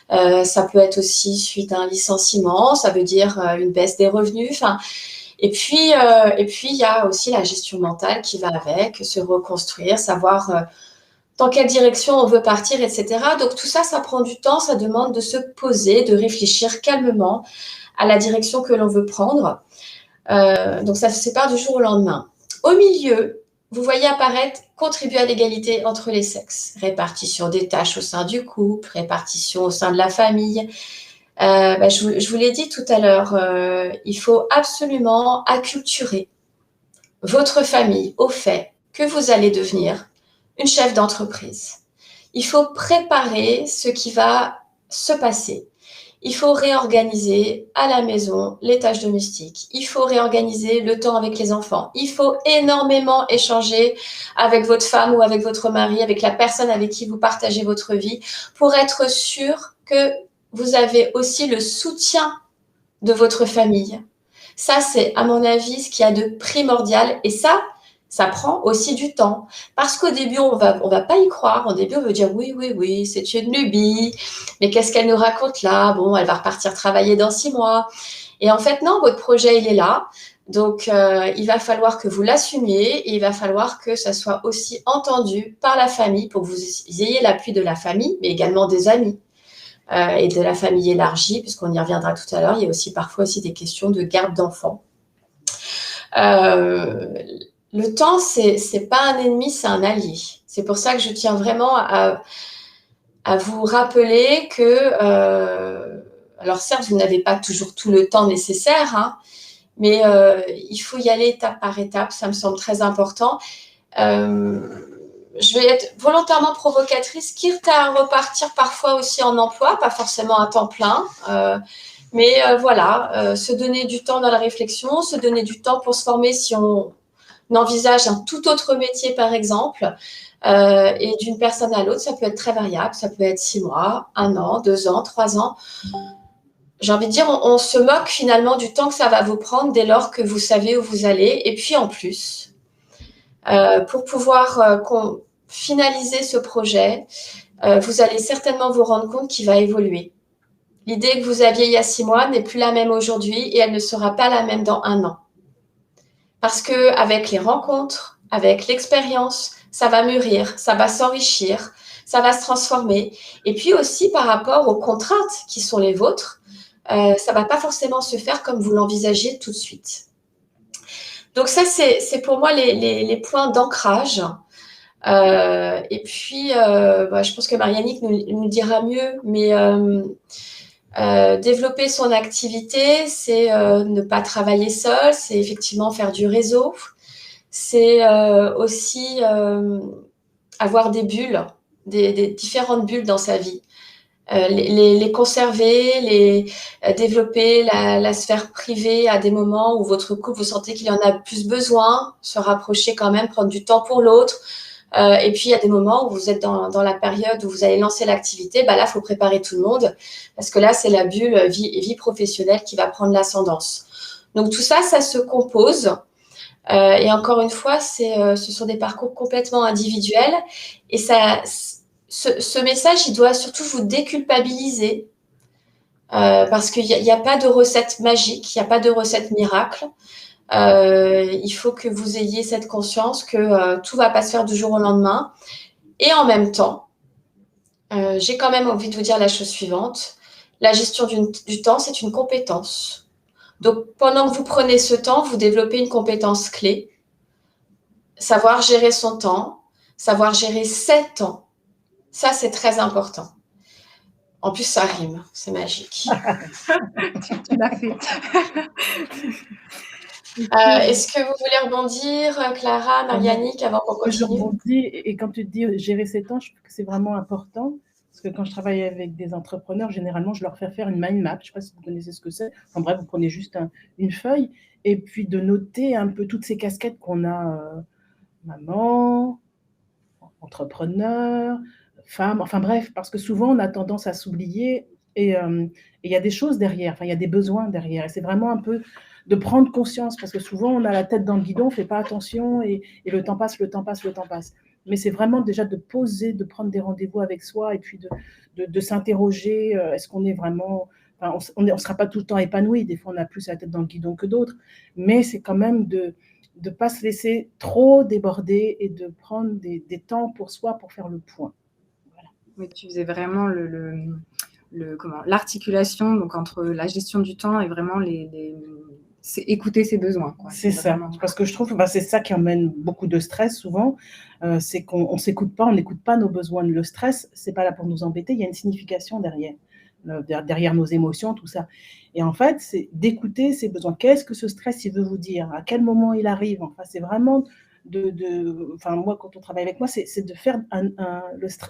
Ça peut être aussi suite à un licenciement. Ça veut dire une baisse des revenus. Enfin, et puis, il y a aussi la gestion mentale qui va avec, se reconstruire, savoir dans quelle direction on veut partir, etc. Donc, tout ça, ça prend du temps, ça demande de se poser, de réfléchir calmement à la direction que l'on veut prendre. Donc, ça se sépare du jour au lendemain. Au milieu, vous voyez apparaître contribuer à l'égalité entre les sexes, répartition des tâches au sein du couple, répartition au sein de la famille. Je vous l'ai dit tout à l'heure, il faut absolument acculturer votre famille au fait que vous allez devenir une chef d'entreprise. Il faut préparer ce qui va se passer. Il faut réorganiser à la maison les tâches domestiques. Il faut réorganiser le temps avec les enfants. Il faut énormément échanger avec votre femme ou avec votre mari, avec la personne avec qui vous partagez votre vie, pour être sûr que vous avez aussi le soutien de votre famille. Ça, c'est, à mon avis, ce qu'il y a de primordial. Et ça prend aussi du temps. Parce qu'au début, on va pas y croire. Au début, on veut dire oui, c'est une lubie. Mais qu'est-ce qu'elle nous raconte là? Bon, elle va repartir travailler dans 6 mois. Et en fait, non, votre projet, il est là. Donc, il va falloir que vous l'assumiez et il va falloir que ça soit aussi entendu par la famille pour que vous ayez l'appui de la famille, mais également des amis. Et de la famille élargie, puisqu'on y reviendra tout à l'heure. Il y a aussi parfois aussi des questions de garde d'enfants. Le temps, c'est pas un ennemi, c'est un allié. C'est pour ça que je tiens vraiment à vous rappeler que, alors certes, vous n'avez pas toujours tout le temps nécessaire, hein, Mais il faut y aller étape par étape, ça me semble très important. Je vais être volontairement provocatrice, quitte à repartir parfois aussi en emploi, pas forcément à temps plein. Mais voilà, se donner du temps dans la réflexion, se donner du temps pour se former si on envisage un tout autre métier, par exemple. Et d'une personne à l'autre, ça peut être très variable. Ça peut être 6 mois, 1 an, 2 ans, 3 ans. J'ai envie de dire, on se moque finalement du temps que ça va vous prendre dès lors que vous savez où vous allez. Et puis en plus, pour pouvoir finaliser ce projet, vous allez certainement vous rendre compte qu'il va évoluer. L'idée que vous aviez il y a 6 mois n'est plus la même aujourd'hui et elle ne sera pas la même dans 1 an. Parce qu'avec les rencontres, avec l'expérience, ça va mûrir, ça va s'enrichir, ça va se transformer. Et puis aussi par rapport aux contraintes qui sont les vôtres, ça ne va pas forcément se faire comme vous l'envisagiez tout de suite. Donc ça, c'est pour moi les points d'ancrage. Et puis, je pense que Mariannick nous dira mieux, mais développer son activité, c'est ne pas travailler seul, c'est effectivement faire du réseau, c'est aussi avoir des bulles, des différentes bulles dans sa vie. Les conserver, développer la sphère privée à des moments où votre couple, vous sentez qu'il en a plus besoin, se rapprocher quand même, prendre du temps pour l'autre. Et puis, il y a des moments où vous êtes dans la période où vous allez lancer l'activité. Là, il faut préparer tout le monde parce que là, c'est la bulle vie professionnelle qui va prendre l'ascendance. Donc, tout ça, ça se compose. Et encore une fois, ce sont des parcours complètement individuels. Et ce message, il doit surtout vous déculpabiliser parce qu'il n'y a pas de recette magique, il n'y a pas de recette miracle. Il faut que vous ayez cette conscience que tout ne va pas se faire du jour au lendemain. Et en même temps, j'ai quand même envie de vous dire la chose suivante. La gestion du temps, c'est une compétence. Donc, pendant que vous prenez ce temps, vous développez une compétence clé. Savoir gérer son temps, savoir gérer ses temps. Ça, c'est très important. En plus, ça rime. C'est magique.
Tu l'as fait.
Est-ce que vous voulez rebondir, Clara, Mariannick, avant qu'on continue?
Je rebondis, et quand tu dis gérer ses temps, je trouve que c'est vraiment important. Parce que quand je travaille avec des entrepreneurs, généralement, je leur fais faire une mind map. Je ne sais pas si vous connaissez ce que c'est. En bref, vous prenez juste une feuille et puis de noter un peu toutes ces casquettes qu'on a, maman, entrepreneur, femme, enfin bref, parce que souvent, on a tendance à s'oublier et il y a des choses derrière, enfin, il y a des besoins derrière. Et c'est vraiment un peu de prendre conscience, parce que souvent, on a la tête dans le guidon, on ne fait pas attention et le temps passe, le temps passe, le temps passe. Mais c'est vraiment déjà de poser, de prendre des rendez-vous avec soi et puis de s'interroger, est-ce qu'on est vraiment… Enfin, on ne sera pas tout le temps épanoui, des fois on a plus la tête dans le guidon que d'autres, mais c'est quand même de ne pas se laisser trop déborder et de prendre des temps pour soi pour faire le point.
Voilà. Oui, tu faisais vraiment l'articulation donc, entre la gestion du temps et vraiment c'est écouter ses besoins.
C'est ça, vraiment… parce que je trouve que c'est ça qui emmène beaucoup de stress souvent, c'est qu'on ne s'écoute pas, on n'écoute pas nos besoins. Le stress, ce n'est pas là pour nous embêter, il y a une signification derrière nos émotions, tout ça. Et en fait, c'est d'écouter ses besoins. Qu'est-ce que ce stress, il veut vous dire? À quel moment il arrive? Enfin, c'est vraiment enfin, moi, quand on travaille avec moi, c'est de faire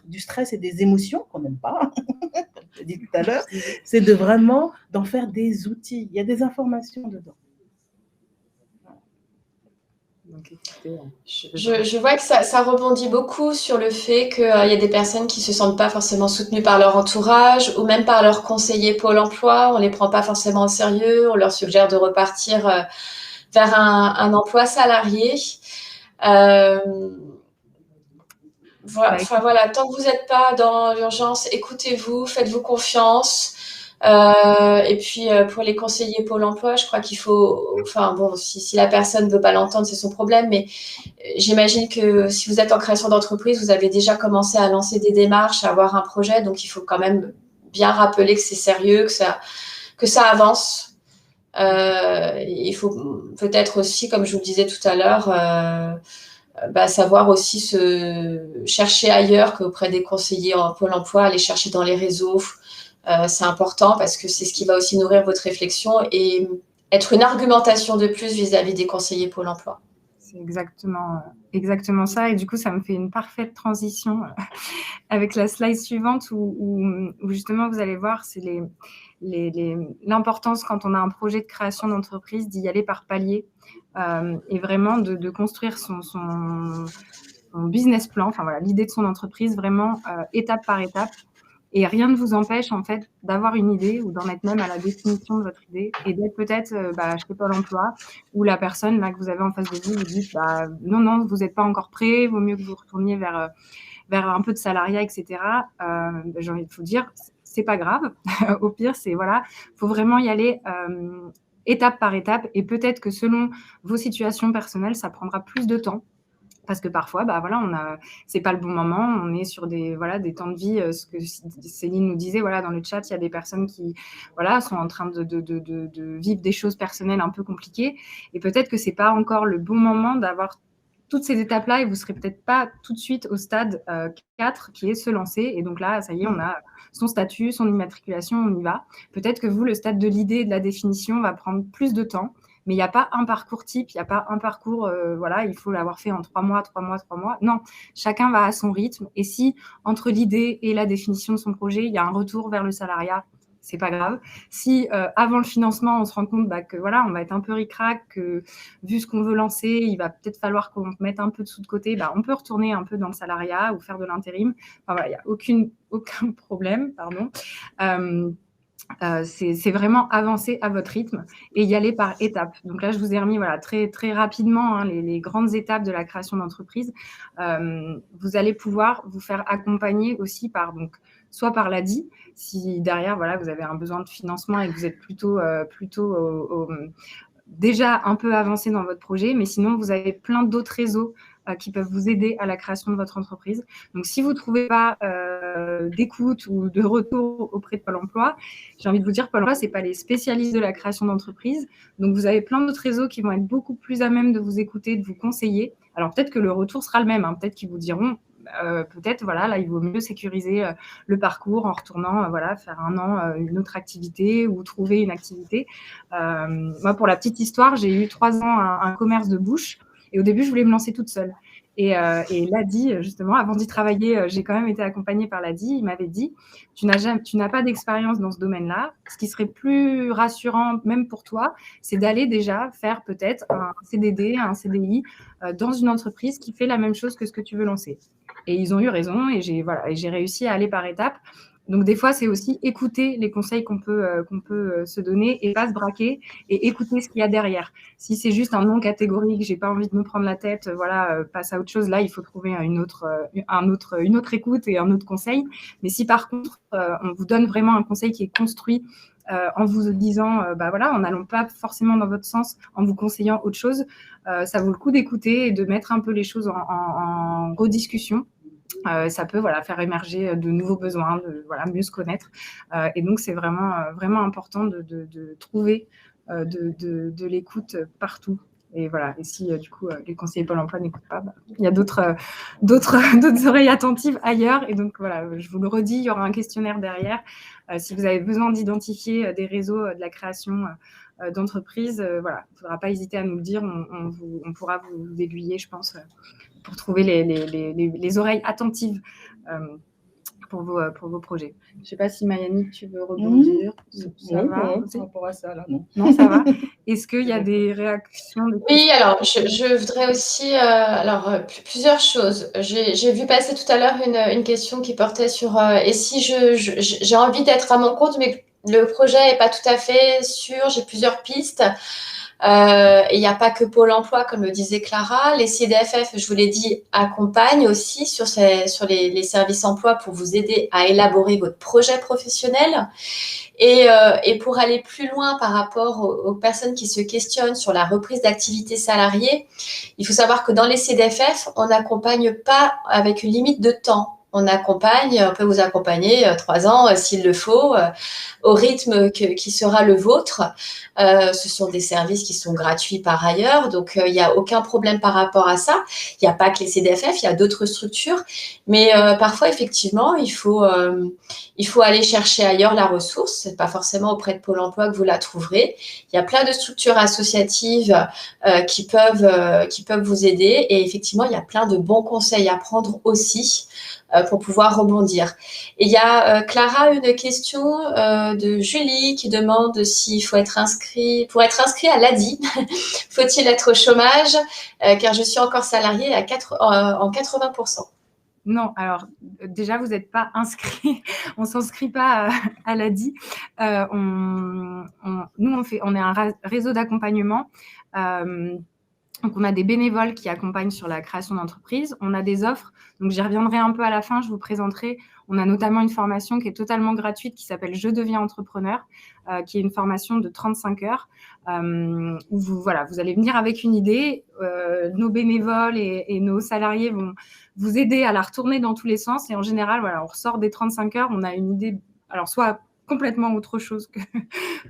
du stress et des émotions qu'on n'aime pas, comme je l'ai dit tout à l'heure, c'est de vraiment d'en faire des outils. Il y a des informations dedans.
Je vois que ça rebondit beaucoup sur le fait qu'il y a des personnes qui ne se sentent pas forcément soutenues par leur entourage ou même par leur conseiller Pôle emploi. On ne les prend pas forcément au sérieux. On leur suggère de repartir vers un emploi salarié. Voilà, tant que vous n'êtes pas dans l'urgence, écoutez-vous, faites-vous confiance. Et puis pour les conseillers Pôle emploi, je crois qu'il faut, si la personne ne veut pas l'entendre, c'est son problème, mais j'imagine que si vous êtes en création d'entreprise, vous avez déjà commencé à lancer des démarches, à avoir un projet, donc il faut quand même bien rappeler que c'est sérieux, que ça avance. Il faut peut-être aussi, comme je vous le disais tout à l'heure, savoir aussi se chercher ailleurs qu'auprès des conseillers en Pôle emploi, aller chercher dans les réseaux. C'est important parce que c'est ce qui va aussi nourrir votre réflexion et être une argumentation de plus vis-à-vis des conseillers Pôle emploi.
C'est exactement ça. Et du coup, ça me fait une parfaite transition avec la slide suivante où justement, vous allez voir, c'est l'importance quand on a un projet de création d'entreprise d'y aller par palier et vraiment de construire son business plan, enfin voilà, l'idée de son entreprise vraiment étape par étape. Et rien ne vous empêche, en fait, d'avoir une idée ou d'en être même à la définition de votre idée et d'être peut-être chez Pôle emploi où la personne là, que vous avez en face de vous vous dit non, vous n'êtes pas encore prêt, vaut mieux que vous retourniez vers un peu de salariat, etc. J'ai envie de vous dire, c'est pas grave. Au pire, faut vraiment y aller étape par étape et peut-être que selon vos situations personnelles, ça prendra plus de temps. Parce que parfois, c'est pas le bon moment, on est sur des temps de vie, ce que Céline nous disait, dans le chat, il y a des personnes qui, sont en train de vivre des choses personnelles un peu compliquées, et peut-être que c'est pas encore le bon moment d'avoir toutes ces étapes-là, et vous serez peut-être pas tout de suite au stade 4, qui est se lancer, et donc là, ça y est, on a son statut, son immatriculation, on y va. Peut-être que vous, le stade de l'idée et de la définition va prendre plus de temps, mais il n'y a pas un parcours type, il n'y a pas un parcours, il faut l'avoir fait en 3 mois. Non, chacun va à son rythme. Et si, entre l'idée et la définition de son projet, il y a un retour vers le salariat, c'est pas grave. Si, avant le financement, on se rend compte que on va être un peu ric-rac, que vu ce qu'on veut lancer, il va peut-être falloir qu'on mette un peu de sous de côté, on peut retourner un peu dans le salariat ou faire de l'intérim. Enfin, il n'y a aucun problème, pardon. C'est vraiment avancer à votre rythme et y aller par étapes. Donc là, je vous ai remis très, très rapidement les grandes étapes de la création d'entreprise. Vous allez pouvoir vous faire accompagner aussi soit par l'ADI, si derrière, vous avez un besoin de financement et que vous êtes plutôt déjà un peu avancé dans votre projet, mais sinon, vous avez plein d'autres réseaux qui peuvent vous aider à la création de votre entreprise. Donc, si vous ne trouvez pas d'écoute ou de retour auprès de Pôle emploi, j'ai envie de vous dire, Pôle emploi, ce n'est pas les spécialistes de la création d'entreprise. Donc, vous avez plein d'autres réseaux qui vont être beaucoup plus à même de vous écouter, de vous conseiller. Alors, peut-être que le retour sera le même. Peut-être qu'ils vous diront, peut-être, là, il vaut mieux sécuriser le parcours en retournant, faire un an une autre activité ou trouver une activité. Moi, pour la petite histoire, j'ai eu 3 ans un commerce de bouche. Et au début, je voulais me lancer toute seule. Et l'ADI, justement, avant d'y travailler, j'ai quand même été accompagnée par l'ADI. Il m'avait dit, tu n'as pas d'expérience dans ce domaine-là. Ce qui serait plus rassurant, même pour toi, c'est d'aller déjà faire peut-être un CDD, un CDI dans une entreprise qui fait la même chose que ce que tu veux lancer. Et ils ont eu raison et j'ai réussi à aller par étapes. Donc, des fois, c'est aussi écouter les conseils qu'on peut se donner et pas se braquer et écouter ce qu'il y a derrière. Si c'est juste un non catégorique, j'ai pas envie de me prendre la tête, passe à autre chose, là, il faut trouver une autre écoute et un autre conseil. Mais si par contre, on vous donne vraiment un conseil qui est construit en vous disant, en n'allant pas forcément dans votre sens, en vous conseillant autre chose, ça vaut le coup d'écouter et de mettre un peu les choses en rediscussion. Ça peut faire émerger de nouveaux besoins, mieux se connaître. Et donc, c'est vraiment, vraiment important de trouver de l'écoute partout. Et voilà. Et si, du coup, les conseillers Pôle emploi n'écoutent pas, il y a d'autres oreilles attentives ailleurs. Et donc, je vous le redis, il y aura un questionnaire derrière. Si vous avez besoin d'identifier des réseaux de la création d'entreprise, il ne faudra pas hésiter à nous le dire. On pourra vous aiguiller, je pense, pour trouver les oreilles attentives pour vos projets. Je ne sais pas si Mayani, tu veux rebondir.
Ça va par rapport à ça, là, non.
Non, ça va. Est-ce qu'il y a des réactions?
Oui, alors je voudrais aussi plusieurs choses. J'ai vu passer tout à l'heure une question qui portait sur et si j'ai envie d'être à mon compte, mais le projet n'est pas tout à fait sûr, j'ai plusieurs pistes. Et il n'y a pas que Pôle emploi, comme le disait Clara. Les CDFF, je vous l'ai dit, accompagnent aussi sur les services emploi pour vous aider à élaborer votre projet professionnel. Et pour aller plus loin par rapport aux personnes qui se questionnent sur la reprise d'activité salariée, il faut savoir que dans les CDFF, on n'accompagne pas avec une limite de temps. on peut vous accompagner 3 ans s'il le faut, au rythme qui sera le vôtre. Ce sont des services qui sont gratuits par ailleurs, donc il n'y a aucun problème par rapport à ça. Il n'y a pas que les CDFF, il y a d'autres structures, mais parfois effectivement il faut aller chercher ailleurs la ressource. C'est pas forcément auprès de Pôle emploi que vous la trouverez. Il y a plein de structures associatives qui peuvent vous aider, et effectivement il y a plein de bons conseils à prendre aussi pour pouvoir rebondir. Et il y a Clara, une question de Julie qui demande s'il faut être inscrit, pour être inscrit à l'ADI, faut-il être au chômage, car je suis encore salariée en 80%.
Non, alors déjà, vous n'êtes pas inscrit, on ne s'inscrit pas à l'ADI. Nous, on est un réseau d'accompagnement. Donc, on a des bénévoles qui accompagnent sur la création d'entreprise. On a des offres, donc j'y reviendrai un peu à la fin, je vous présenterai. On a notamment une formation qui est totalement gratuite qui s'appelle « Je deviens entrepreneur », qui est une formation de 35 heures où vous allez venir avec une idée. Nos bénévoles et nos salariés vont vous aider à la retourner dans tous les sens. Et en général, on ressort des 35 heures, on a une idée, alors soit complètement autre chose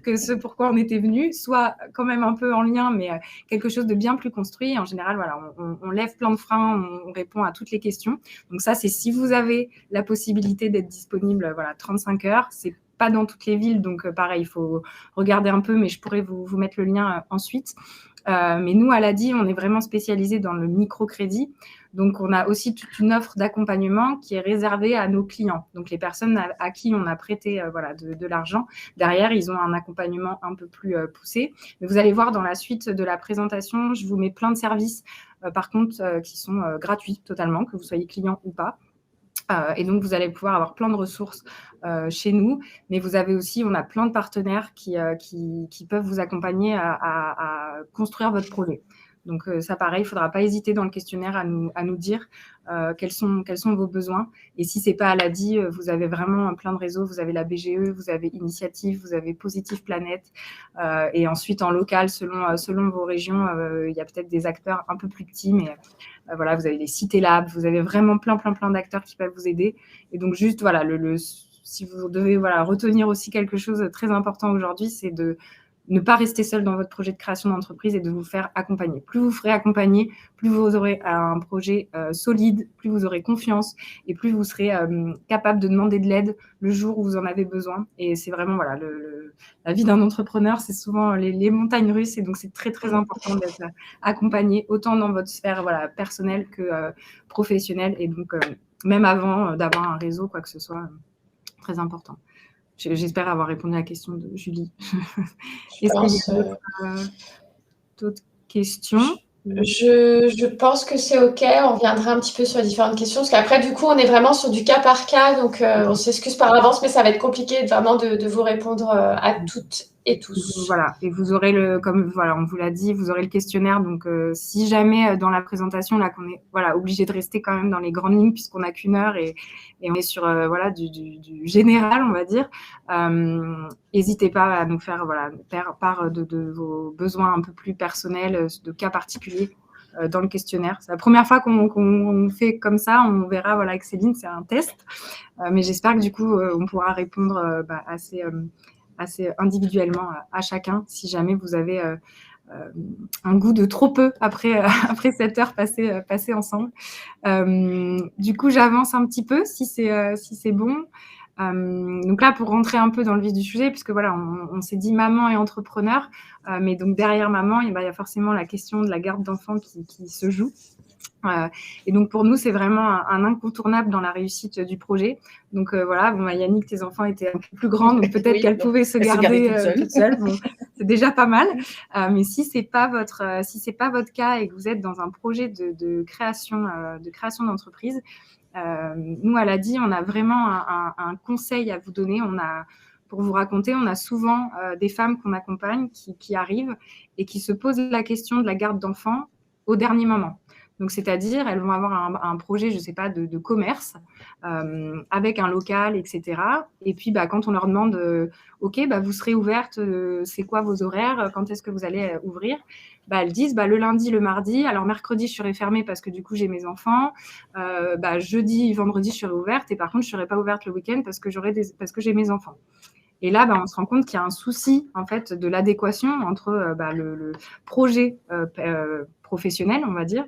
que ce pourquoi on était venu, soit quand même un peu en lien, mais quelque chose de bien plus construit. Et en général, on lève plein de freins, on répond à toutes les questions. Donc ça, c'est si vous avez la possibilité d'être disponible 35 heures. C'est pas dans toutes les villes, donc pareil, il faut regarder un peu, mais je pourrais vous mettre le lien ensuite. Mais nous, à l'ADI, on est vraiment spécialisé dans le microcrédit. Donc, on a aussi toute une offre d'accompagnement qui est réservée à nos clients. Donc, les personnes à qui on a prêté de l'argent, derrière, ils ont un accompagnement un peu plus poussé. Mais vous allez voir dans la suite de la présentation, je vous mets plein de services, par contre, qui sont gratuits totalement, que vous soyez client ou pas. Et donc, vous allez pouvoir avoir plein de ressources chez nous, mais vous avez aussi, on a plein de partenaires qui peuvent vous accompagner à construire votre projet. Donc, ça, pareil, il ne faudra pas hésiter dans le questionnaire à nous dire quels sont vos besoins. Et si ce n'est pas à l'ADI, vous avez vraiment plein de réseaux. Vous avez la BGE, vous avez Initiative, vous avez Positive Planète. Et ensuite, en local, selon vos régions, il y a peut-être des acteurs un peu plus petits, mais vous avez les Cité Labs, vous avez vraiment plein d'acteurs qui peuvent vous aider. Et donc, juste, si vous devez retenir aussi quelque chose de très important aujourd'hui, c'est de ne pas rester seul dans votre projet de création d'entreprise et de vous faire accompagner. Plus vous ferez accompagner, plus vous aurez un projet solide, plus vous aurez confiance et plus vous serez capable de demander de l'aide le jour où vous en avez besoin. Et c'est vraiment la vie d'un entrepreneur, c'est souvent les montagnes russes, et donc c'est très très important d'être accompagné autant dans votre sphère personnelle que professionnelle, et donc même avant d'avoir un réseau, quoi que ce soit, très important. J'espère avoir répondu à la question de Julie. Est-ce qu'il y a d'autres questions?
Je pense que c'est OK. On reviendra un petit peu sur les différentes questions, parce qu'après, du coup, on est vraiment sur du cas par cas. Donc, on s'excuse par avance, mais ça va être compliqué vraiment de vous répondre à toutes et tous.
Voilà, et vous aurez on vous l'a dit, vous aurez le questionnaire. Donc, si jamais dans la présentation, là, qu'on est obligé de rester quand même dans les grandes lignes, puisqu'on n'a qu'1 heure et on est sur du général, on va dire, n'hésitez pas à nous faire part de vos besoins un peu plus personnels, de cas particuliers dans le questionnaire. C'est la première fois qu'on fait comme ça. On verra avec Céline, c'est un test, mais j'espère que du coup, on pourra répondre assez individuellement à chacun, si jamais vous avez un goût de trop peu après cette heure passée ensemble. Du coup, j'avance un petit peu, si c'est bon. Donc là, pour rentrer un peu dans le vif du sujet, puisque on s'est dit maman et entrepreneur, mais donc derrière maman, il y a forcément la question de la garde d'enfants qui se joue. Et donc pour nous, c'est vraiment un incontournable dans la réussite du projet. Donc Yannick, tes enfants étaient un peu plus grands, donc peut-être qu'elles pouvaient se garder toutes seules. Bon, c'est déjà pas mal. Mais si c'est pas votre cas et que vous êtes dans un projet de création d'entreprise, nous à l'ADI, on a vraiment un conseil à vous donner. Pour vous raconter, on a souvent des femmes qu'on accompagne qui arrivent et qui se posent la question de la garde d'enfants au dernier moment. Donc, c'est-à-dire, elles vont avoir un projet, je ne sais pas, de commerce avec un local, etc. Et puis, quand on leur demande, OK, vous serez ouverte, c'est quoi vos horaires, quand est-ce que vous allez ouvrir, elles disent le lundi, le mardi. Alors, mercredi, je serai fermée parce que du coup, j'ai mes enfants. Jeudi, vendredi, je serai ouverte. Et par contre, je ne serai pas ouverte le week-end parce que j'ai mes enfants. Et là, on se rend compte qu'il y a un souci en fait de l'adéquation entre le projet professionnel, on va dire,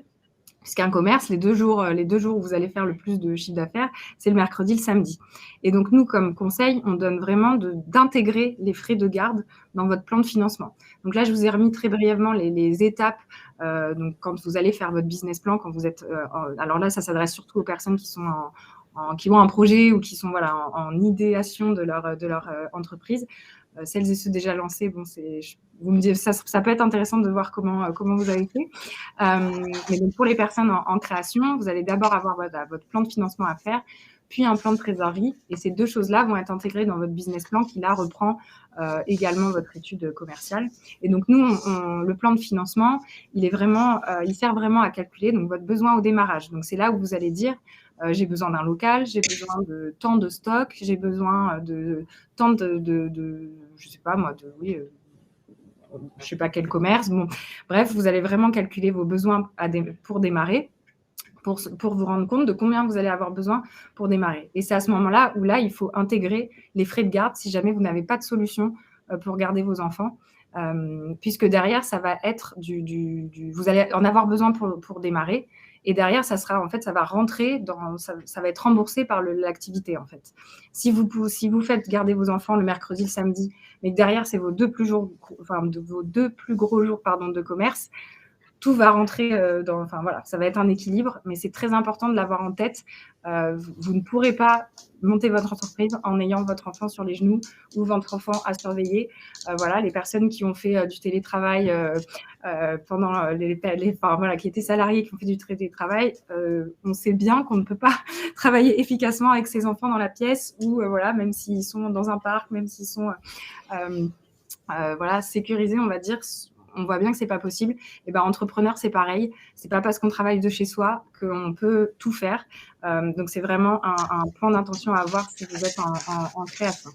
puisqu'un commerce, les deux jours où vous allez faire le plus de chiffre d'affaires, c'est le mercredi, le samedi. Et donc, nous, comme conseil, on donne vraiment d'intégrer les frais de garde dans votre plan de financement. Donc là, je vous ai remis très brièvement les étapes. Donc, quand vous allez faire votre business plan, quand vous êtes… alors là, ça s'adresse surtout aux personnes qui sont qui ont un projet ou qui sont en idéation de leur entreprise. Celles et ceux déjà lancés, vous me dites, ça peut être intéressant de voir comment vous avez fait. Mais donc pour les personnes en création, vous allez d'abord avoir votre plan de financement à faire, puis un plan de trésorerie. Et ces deux choses-là vont être intégrées dans votre business plan qui, là, reprend également votre étude commerciale. Et donc, nous, le plan de financement, il sert vraiment à calculer donc, votre besoin au démarrage. Donc, c'est là où vous allez dire, j'ai besoin d'un local, j'ai besoin de tant de stock, j'ai besoin de tant je sais pas moi, je sais pas quel commerce. Bon, bref, vous allez vraiment calculer vos besoins pour démarrer, pour vous rendre compte de combien vous allez avoir besoin pour démarrer. Et c'est à ce moment-là où il faut intégrer les frais de garde si jamais vous n'avez pas de solution pour garder vos enfants. Puisque derrière, ça va être vous allez en avoir besoin pour démarrer. Et derrière, ça va rentrer ça va être remboursé par l'activité, en fait. Si vous faites garder vos enfants le mercredi, le samedi, mais que derrière, c'est vos deux plus gros jours, de commerce, tout va rentrer ça va être un équilibre, mais c'est très important de l'avoir en tête. Vous ne pourrez pas monter votre entreprise en ayant votre enfant sur les genoux ou votre enfant à surveiller. Les personnes qui ont fait du télétravail pendant qui étaient salariés, qui ont fait du télétravail, on sait bien qu'on ne peut pas travailler efficacement avec ses enfants dans la pièce ou même s'ils sont dans un parc, même s'ils sont sécurisés, on va dire. On voit bien que c'est pas possible. Et entrepreneur, c'est pareil. C'est pas parce qu'on travaille de chez soi qu'on peut tout faire. Donc, c'est vraiment un point d'intention à avoir si vous êtes en création.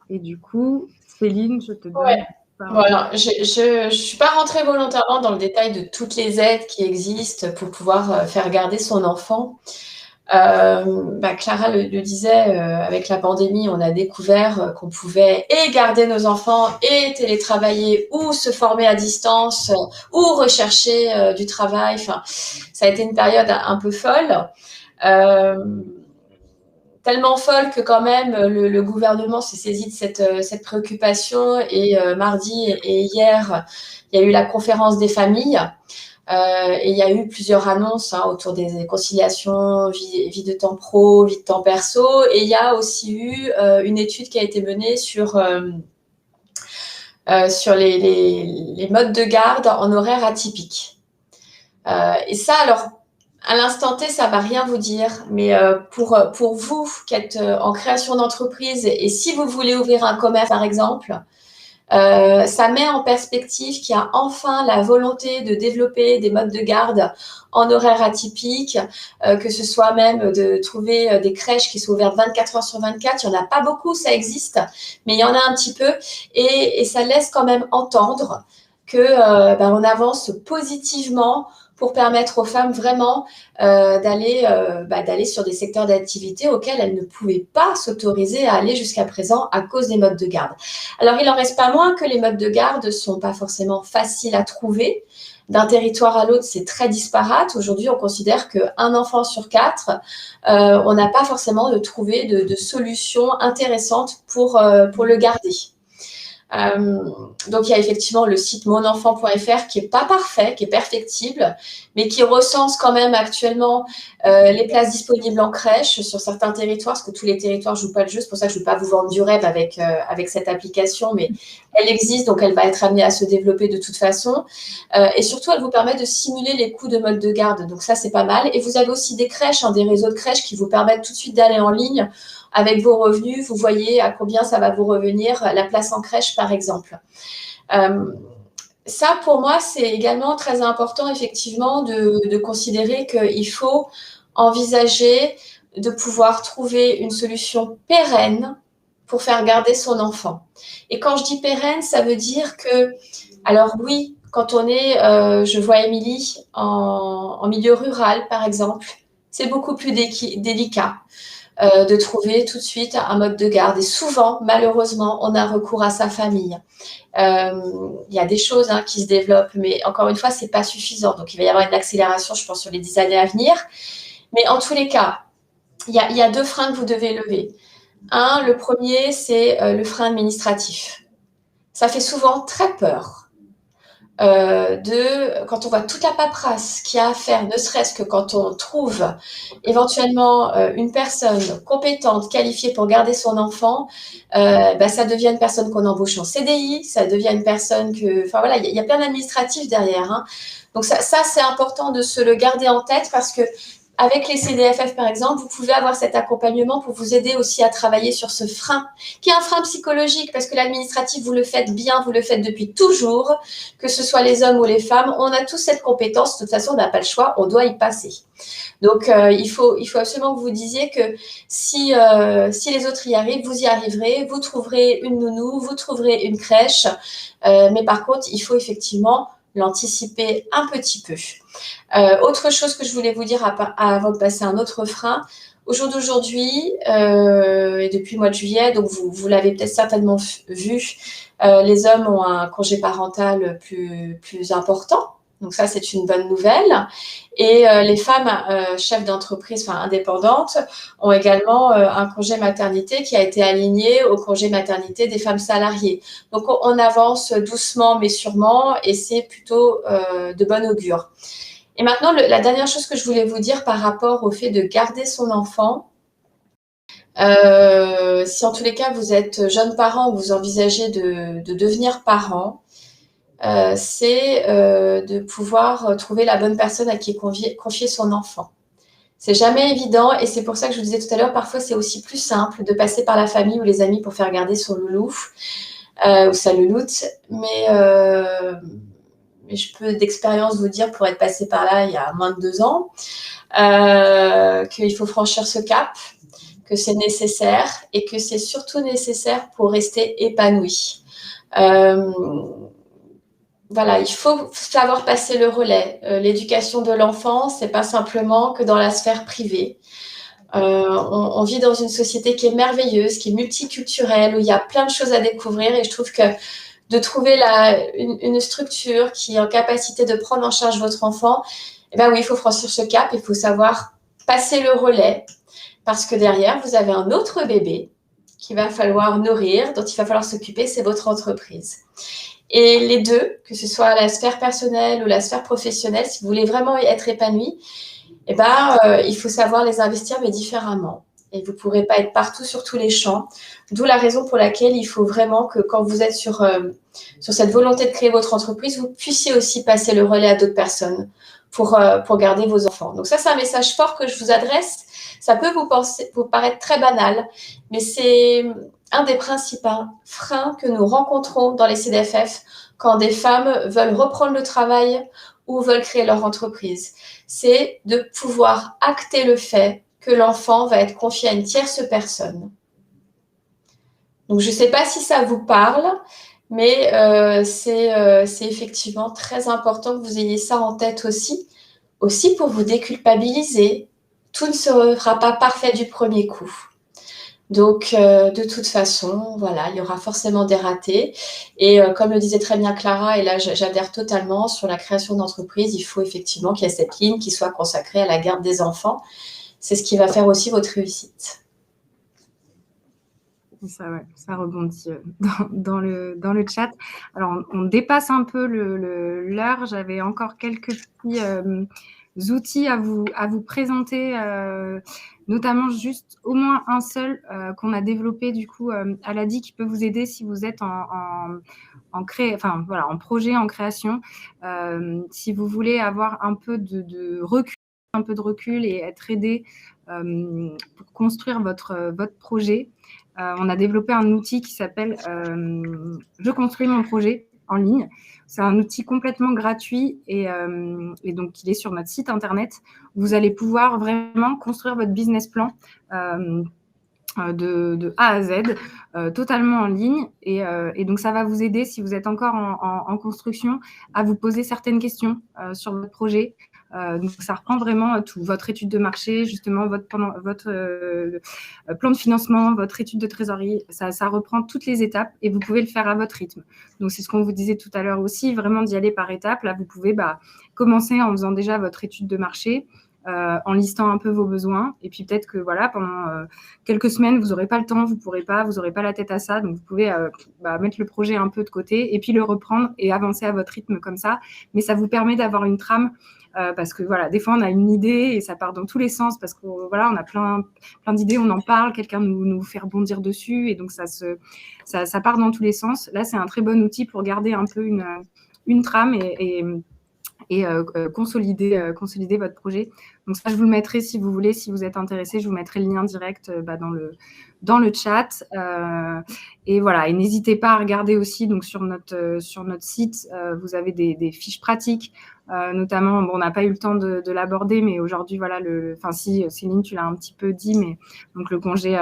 Et du coup, Céline, je te donne…
Ouais. Voilà, je suis pas rentrée volontairement dans le détail de toutes les aides qui existent pour pouvoir faire garder son enfant. Clara le disait, avec la pandémie, on a découvert qu'on pouvait et garder nos enfants et télétravailler ou se former à distance ou rechercher du travail. Enfin, ça a été une période un peu folle. Tellement folle que quand même le gouvernement s'est saisi de cette préoccupation et mardi et hier, il y a eu la conférence des familles. Et il y a eu plusieurs annonces autour des conciliations, vie de temps pro, vie de temps perso. Et il y a aussi eu une étude qui a été menée sur les modes de garde en horaire atypique. Et ça, alors, à l'instant T, ça ne va rien vous dire. Mais pour vous qui êtes en création d'entreprise et si vous voulez ouvrir un commerce, par exemple, ça met en perspective qu'il y a enfin la volonté de développer des modes de garde en horaire atypique, que ce soit même de trouver des crèches qui sont ouvertes 24 heures sur 24. Il n'y en a pas beaucoup, ça existe, mais il y en a un petit peu. Et ça laisse quand même entendre qu'on avance positivement pour permettre aux femmes vraiment d'aller sur des secteurs d'activité auxquels elles ne pouvaient pas s'autoriser à aller jusqu'à présent à cause des modes de garde. Alors, il n'en reste pas moins que les modes de garde ne sont pas forcément faciles à trouver. D'un territoire à l'autre, c'est très disparate. Aujourd'hui, on considère qu'un enfant sur 4, on n'a pas forcément trouvé de solution intéressante pour le garder. Donc, il y a effectivement le site monenfant.fr qui n'est pas parfait, qui est perfectible, mais qui recense quand même actuellement les places disponibles en crèche sur certains territoires, parce que tous les territoires ne jouent pas le jeu. C'est pour ça que je ne vais pas vous vendre du rêve avec cette application, mais elle existe, donc elle va être amenée à se développer de toute façon. Et surtout, elle vous permet de simuler les coûts de mode de garde. Donc ça, c'est pas mal. Et vous avez aussi des crèches, des réseaux de crèches qui vous permettent tout de suite d'aller en ligne avec vos revenus. Vous voyez à combien ça va vous revenir la place en crèche, par exemple. Ça, pour moi, c'est également très important, effectivement, de considérer qu'il faut envisager de pouvoir trouver une solution pérenne pour faire garder son enfant. Et quand je dis pérenne, ça veut dire que, alors oui, quand on est, je vois Émilie, en milieu rural, par exemple, c'est beaucoup plus délicat de trouver tout de suite un mode de garde. Et souvent, malheureusement, on a recours à sa famille. Il y a des choses qui se développent, mais encore une fois, ce n'est pas suffisant. Donc, il va y avoir une accélération, je pense, sur les 10 années à venir. Mais en tous les cas, il y a 2 freins que vous devez lever. Le premier, c'est le frein administratif. Ça fait souvent très peur. Quand on voit toute la paperasse qu'il y a à faire, ne serait-ce que quand on trouve éventuellement une personne compétente, qualifiée pour garder son enfant, ça devient une personne qu'on embauche en CDI, ça devient une personne enfin voilà, il y a plein d'administratifs derrière. Donc ça c'est important de se le garder en tête parce que avec les CDFF, par exemple, vous pouvez avoir cet accompagnement pour vous aider aussi à travailler sur ce frein, qui est un frein psychologique, parce que l'administratif, vous le faites bien, vous le faites depuis toujours, que ce soit les hommes ou les femmes, on a tous cette compétence, de toute façon, on n'a pas le choix, on doit y passer. Donc, il faut absolument que vous disiez que si les autres y arrivent, vous y arriverez, vous trouverez une nounou, vous trouverez une crèche, mais par contre, il faut effectivement l'anticiper un petit peu. Autre chose que je voulais vous dire avant de passer à un autre frein, au jour d'aujourd'hui, et depuis le mois de juillet, donc vous l'avez peut-être certainement vu, les hommes ont un congé parental plus important. Donc ça, c'est une bonne nouvelle. Et les femmes chefs d'entreprise, enfin indépendantes, ont également un congé maternité qui a été aligné au congé maternité des femmes salariées. Donc on avance doucement mais sûrement et c'est plutôt de bon augure. Et maintenant, la dernière chose que je voulais vous dire par rapport au fait de garder son enfant, si en tous les cas vous êtes jeune parent ou vous envisagez de devenir parent, c'est de pouvoir trouver la bonne personne à qui confier son enfant. C'est jamais évident et c'est pour ça que je vous disais tout à l'heure, parfois c'est aussi plus simple de passer par la famille ou les amis pour faire garder son loulou ou sa louloute, mais je peux d'expérience vous dire, pour être passée par là il y a moins de 2 ans, qu'il faut franchir ce cap, que c'est nécessaire et que c'est surtout nécessaire pour rester épanoui. Voilà, il faut savoir passer le relais. L'éducation de l'enfant, c'est pas simplement que dans la sphère privée. On vit dans une société qui est merveilleuse, qui est multiculturelle, où il y a plein de choses à découvrir et je trouve que de trouver une structure qui est en capacité de prendre en charge votre enfant, eh bien oui, il faut franchir ce cap, il faut savoir passer le relais parce que derrière, vous avez un autre bébé qu'il va falloir nourrir, dont il va falloir s'occuper, c'est votre entreprise. Et les deux, que ce soit la sphère personnelle ou la sphère professionnelle, si vous voulez vraiment être épanoui, eh ben, il faut savoir les investir, mais différemment. Et vous ne pourrez pas être partout sur tous les champs. D'où la raison pour laquelle il faut vraiment que quand vous êtes sur cette volonté de créer votre entreprise, vous puissiez aussi passer le relais à d'autres personnes pour garder vos enfants. Donc ça, c'est un message fort que je vous adresse. Ça peut vous paraître très banal, mais c'est un des principaux freins que nous rencontrons dans les CDFF quand des femmes veulent reprendre le travail ou veulent créer leur entreprise. C'est de pouvoir acter le fait que l'enfant va être confié à une tierce personne. Donc, je ne sais pas si ça vous parle, mais c'est effectivement très important que vous ayez ça en tête aussi pour vous déculpabiliser. Tout ne sera pas parfait du premier coup. Donc, de toute façon, voilà, il y aura forcément des ratés. Et comme le disait très bien Clara, et là, j'adhère totalement sur la création d'entreprise, il faut effectivement qu'il y ait cette ligne qui soit consacrée à la garde des enfants. C'est ce qui va faire aussi votre réussite.
Ça rebondit dans le chat. Alors, on dépasse un peu l'heure. J'avais encore quelques petits outils à vous présenter, notamment juste au moins un seul qu'on a développé du coup à l'ADI qui peut vous aider si vous êtes en projet, en création. Si vous voulez avoir un peu de recul et être aidé pour construire votre projet. On a développé un outil qui s'appelle « Je construis mon projet ». en ligne. C'est un outil complètement gratuit et donc il est sur notre site internet. Vous allez pouvoir vraiment construire votre business plan de A à Z, totalement en ligne. Et donc, ça va vous aider, si vous êtes encore en construction, à vous poser certaines questions sur votre projet. Donc, ça reprend vraiment tout, votre étude de marché, justement, votre plan de financement, votre étude de trésorerie. Ça reprend toutes les étapes et vous pouvez le faire à votre rythme. Donc, c'est ce qu'on vous disait tout à l'heure aussi, vraiment d'y aller par étapes. Là, vous pouvez commencer en faisant déjà votre étude de marché, en listant un peu vos besoins. Et puis peut-être que voilà, pendant quelques semaines, vous n'aurez pas le temps, vous n'aurez pas la tête à ça. Donc, vous pouvez mettre le projet un peu de côté et puis le reprendre et avancer à votre rythme comme ça. Mais ça vous permet d'avoir une trame parce que voilà, des fois, on a une idée et ça part dans tous les sens parce que voilà, on a plein d'idées, on en parle, quelqu'un nous fait rebondir dessus et donc ça part dans tous les sens. Là, c'est un très bon outil pour garder un peu une trame et consolider votre projet. Donc ça, je vous le mettrai si vous voulez, si vous êtes intéressé, je vous mettrai le lien direct dans le chat. Et voilà, et n'hésitez pas à regarder aussi donc sur notre site, vous avez des fiches pratiques, notamment, on n'a pas eu le temps de l'aborder, mais aujourd'hui, voilà, si Céline, tu l'as un petit peu dit, mais donc le congé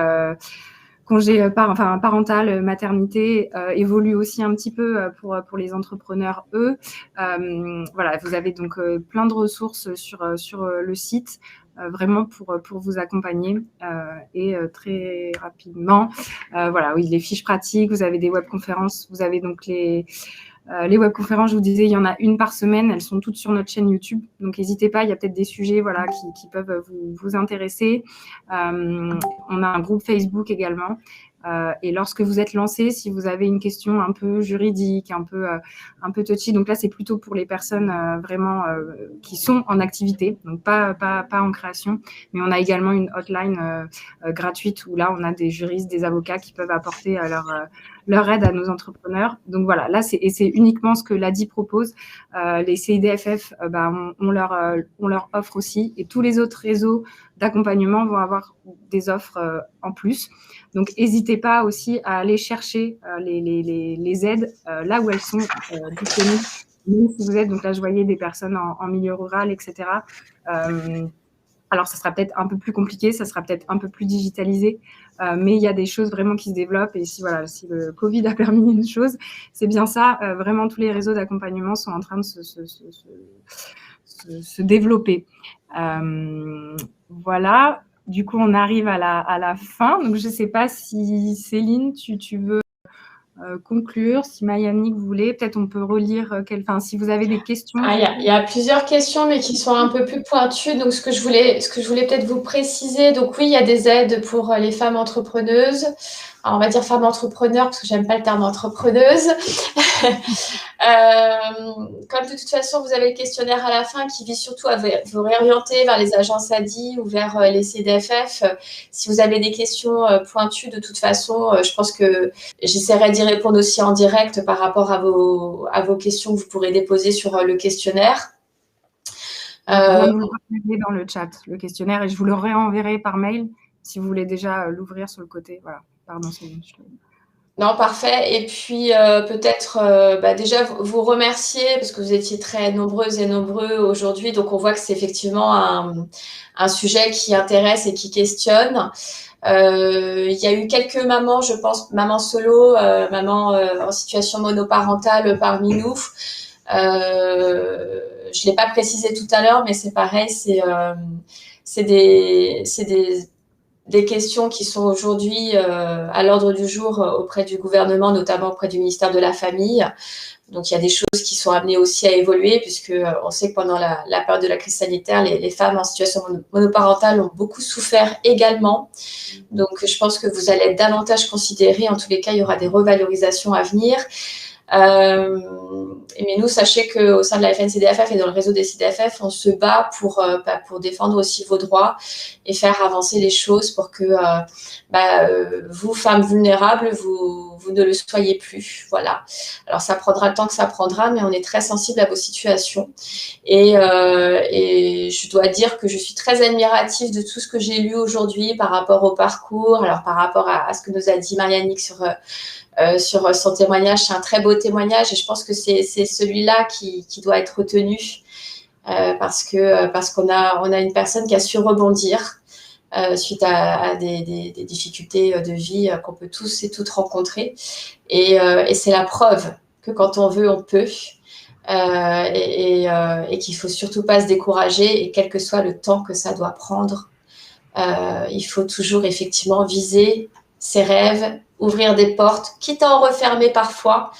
parental, maternité évolue aussi un petit peu pour les entrepreneurs, eux. Voilà, vous avez donc plein de ressources sur le site, vraiment pour vous accompagner et très rapidement. Voilà, oui, les fiches pratiques, vous avez des webconférences, vous avez donc les webconférences, je vous disais, il y en a une par semaine. Elles sont toutes sur notre chaîne YouTube. Donc, n'hésitez pas. Il y a peut-être des sujets voilà, qui peuvent vous intéresser. On a un groupe Facebook également. Et lorsque vous êtes lancé, si vous avez une question un peu juridique, un peu touchy, donc là, c'est plutôt pour les personnes vraiment qui sont en activité, donc pas en création. Mais on a également une hotline gratuite où là, on a des juristes, des avocats qui peuvent apporter leur aide à nos entrepreneurs. Donc voilà, là, c'est uniquement ce que l'ADI propose. Les CIDFF, on leur offre aussi. Et tous les autres réseaux d'accompagnement vont avoir des offres en plus. Donc, n'hésitez pas aussi à aller chercher les aides là où elles sont disponibles. Même si vous êtes, donc là, je voyais des personnes en milieu rural, etc. Alors, ça sera peut-être un peu plus compliqué, ça sera peut-être un peu plus digitalisé, mais il y a des choses vraiment qui se développent. Et si le Covid a permis une chose, c'est bien ça. Vraiment, tous les réseaux d'accompagnement sont en train de se développer. Voilà. Du coup, on arrive à la fin. Donc, je ne sais pas si Céline, tu veux conclure. Si Maya-Nick, vous voulez, peut-être on peut relire. Si vous avez des questions.
Il y a plusieurs questions, mais qui sont un peu plus pointues. Donc, ce que je voulais peut-être vous préciser. Donc, oui, il y a des aides pour les femmes entrepreneuses. Alors, on va dire femmes entrepreneurs parce que j'aime pas le terme entrepreneuse. Comme de toute façon, vous avez le questionnaire à la fin qui vise surtout à vous réorienter vers les agences ADI ou vers les CDFF. Si vous avez des questions pointues, de toute façon, je pense que j'essaierai d'y répondre aussi en direct par rapport à vos questions que vous pourrez déposer sur le questionnaire.
Je vais vous le partager dans le chat, le questionnaire, et je vous le réenverrai par mail si vous voulez déjà l'ouvrir sur le côté. Voilà. Pardon, Céline.
Non, parfait. Et puis, peut-être déjà vous remercier parce que vous étiez très nombreuses et nombreux aujourd'hui. Donc, on voit que c'est effectivement un sujet qui intéresse et qui questionne. Il y a eu quelques mamans, je pense, mamans solo, mamans en situation monoparentale parmi nous. Je l'ai pas précisé tout à l'heure, mais c'est pareil, c'est des questions qui sont aujourd'hui à l'ordre du jour auprès du gouvernement, notamment auprès du ministère de la Famille. Donc, il y a des choses qui sont amenées aussi à évoluer puisque on sait que pendant la période de la crise sanitaire, les femmes en situation monoparentale ont beaucoup souffert également. Donc, je pense que vous allez être davantage considérés. En tous les cas, il y aura des revalorisations à venir. Mais nous, sachez qu'au sein de la FNCDFF et dans le réseau des CDFF, on se bat pour défendre aussi vos droits et faire avancer les choses pour que vous, femmes vulnérables, vous vous ne le soyez plus. Voilà. Alors, ça prendra le temps que ça prendra, mais on est très sensible à vos situations. Et je dois dire que je suis très admirative de tout ce que j'ai lu aujourd'hui par rapport au parcours, alors par rapport à ce que nous a dit Mariannick sur son témoignage. C'est un très beau témoignage et je pense que c'est celui-là qui doit être retenu parce qu'on a une personne qui a su rebondir suite à des difficultés de vie qu'on peut tous et toutes rencontrer. Et c'est la preuve que quand on veut, on peut. Et qu'il ne faut surtout pas se décourager, et quel que soit le temps que ça doit prendre, il faut toujours effectivement viser ses rêves, ouvrir des portes, quitte à en refermer parfois,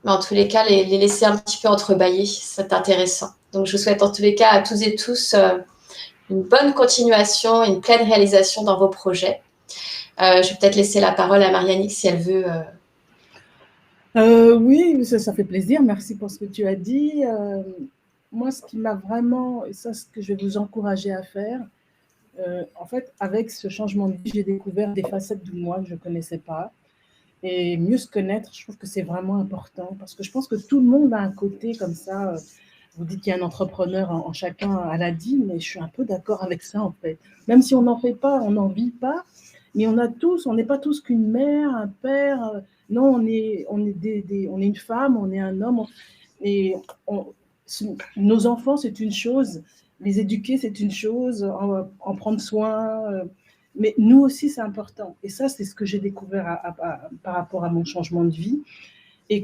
mais en tous les cas, les laisser un petit peu entrebâillés, c'est intéressant. Donc, je vous souhaite en tous les cas à toutes et tous une bonne continuation, une pleine réalisation dans vos projets. Je vais peut-être laisser la parole à Mariannick si elle veut.
Oui, ça fait plaisir. Merci pour ce que tu as dit. Moi, ce qui m'a vraiment, et ça, ce que je vais vous encourager à faire, en fait, avec ce changement de vie, j'ai découvert des facettes de moi que je ne connaissais pas. Et mieux se connaître, je trouve que c'est vraiment important parce que je pense que tout le monde a un côté comme ça. Vous dites qu'il y a un entrepreneur en chacun, à l'a dit, mais je suis un peu d'accord avec ça en fait. Même si on n'en fait pas, on n'en vit pas, mais on n'est pas tous qu'une mère, un père. Non, on est une femme, on est un homme. Et nos enfants, c'est une chose, les éduquer, c'est une chose, en prendre soin. Mais nous aussi, c'est important. Et ça, c'est ce que j'ai découvert par rapport à mon changement de vie. Et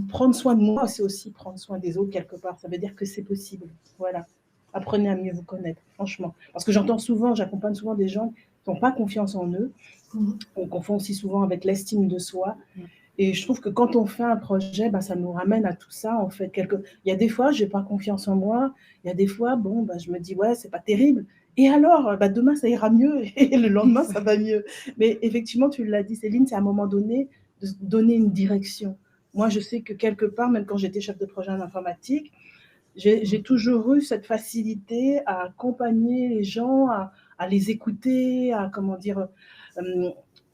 prendre soin de moi, c'est aussi prendre soin des autres quelque part. Ça veut dire que c'est possible. Voilà. Apprenez à mieux vous connaître, franchement. Parce que j'accompagne souvent des gens qui n'ont pas confiance en eux. On confond aussi souvent avec l'estime de soi. Et je trouve que quand on fait un projet, ça nous ramène à tout ça. En fait, il y a des fois, je n'ai pas confiance en moi. Il y a des fois, je me dis, ouais, c'est pas terrible. Et alors, demain, ça ira mieux. Et le lendemain, ça va mieux. Mais effectivement, tu l'as dit, Céline, c'est à un moment donné de donner une direction. Moi, je sais que quelque part, même quand j'étais chef de projet en informatique, j'ai toujours eu cette facilité à accompagner les gens, à les écouter, à comment dire.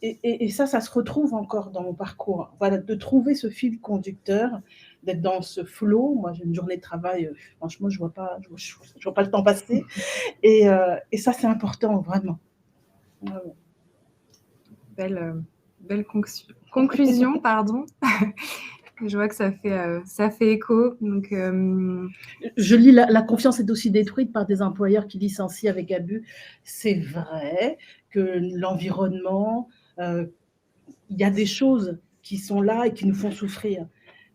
Et ça se retrouve encore dans mon parcours. Voilà, de trouver ce fil conducteur, d'être dans ce flow. Moi, j'ai une journée de travail, franchement, je vois pas le temps passer. Et ça, c'est important, vraiment. Vraiment.
Belle conclusion, pardon. Je vois que ça fait écho. Donc,
je lis la confiance est aussi détruite par des employeurs qui licencient avec abus. C'est vrai que l'environnement, il y a des choses qui sont là et qui nous font souffrir.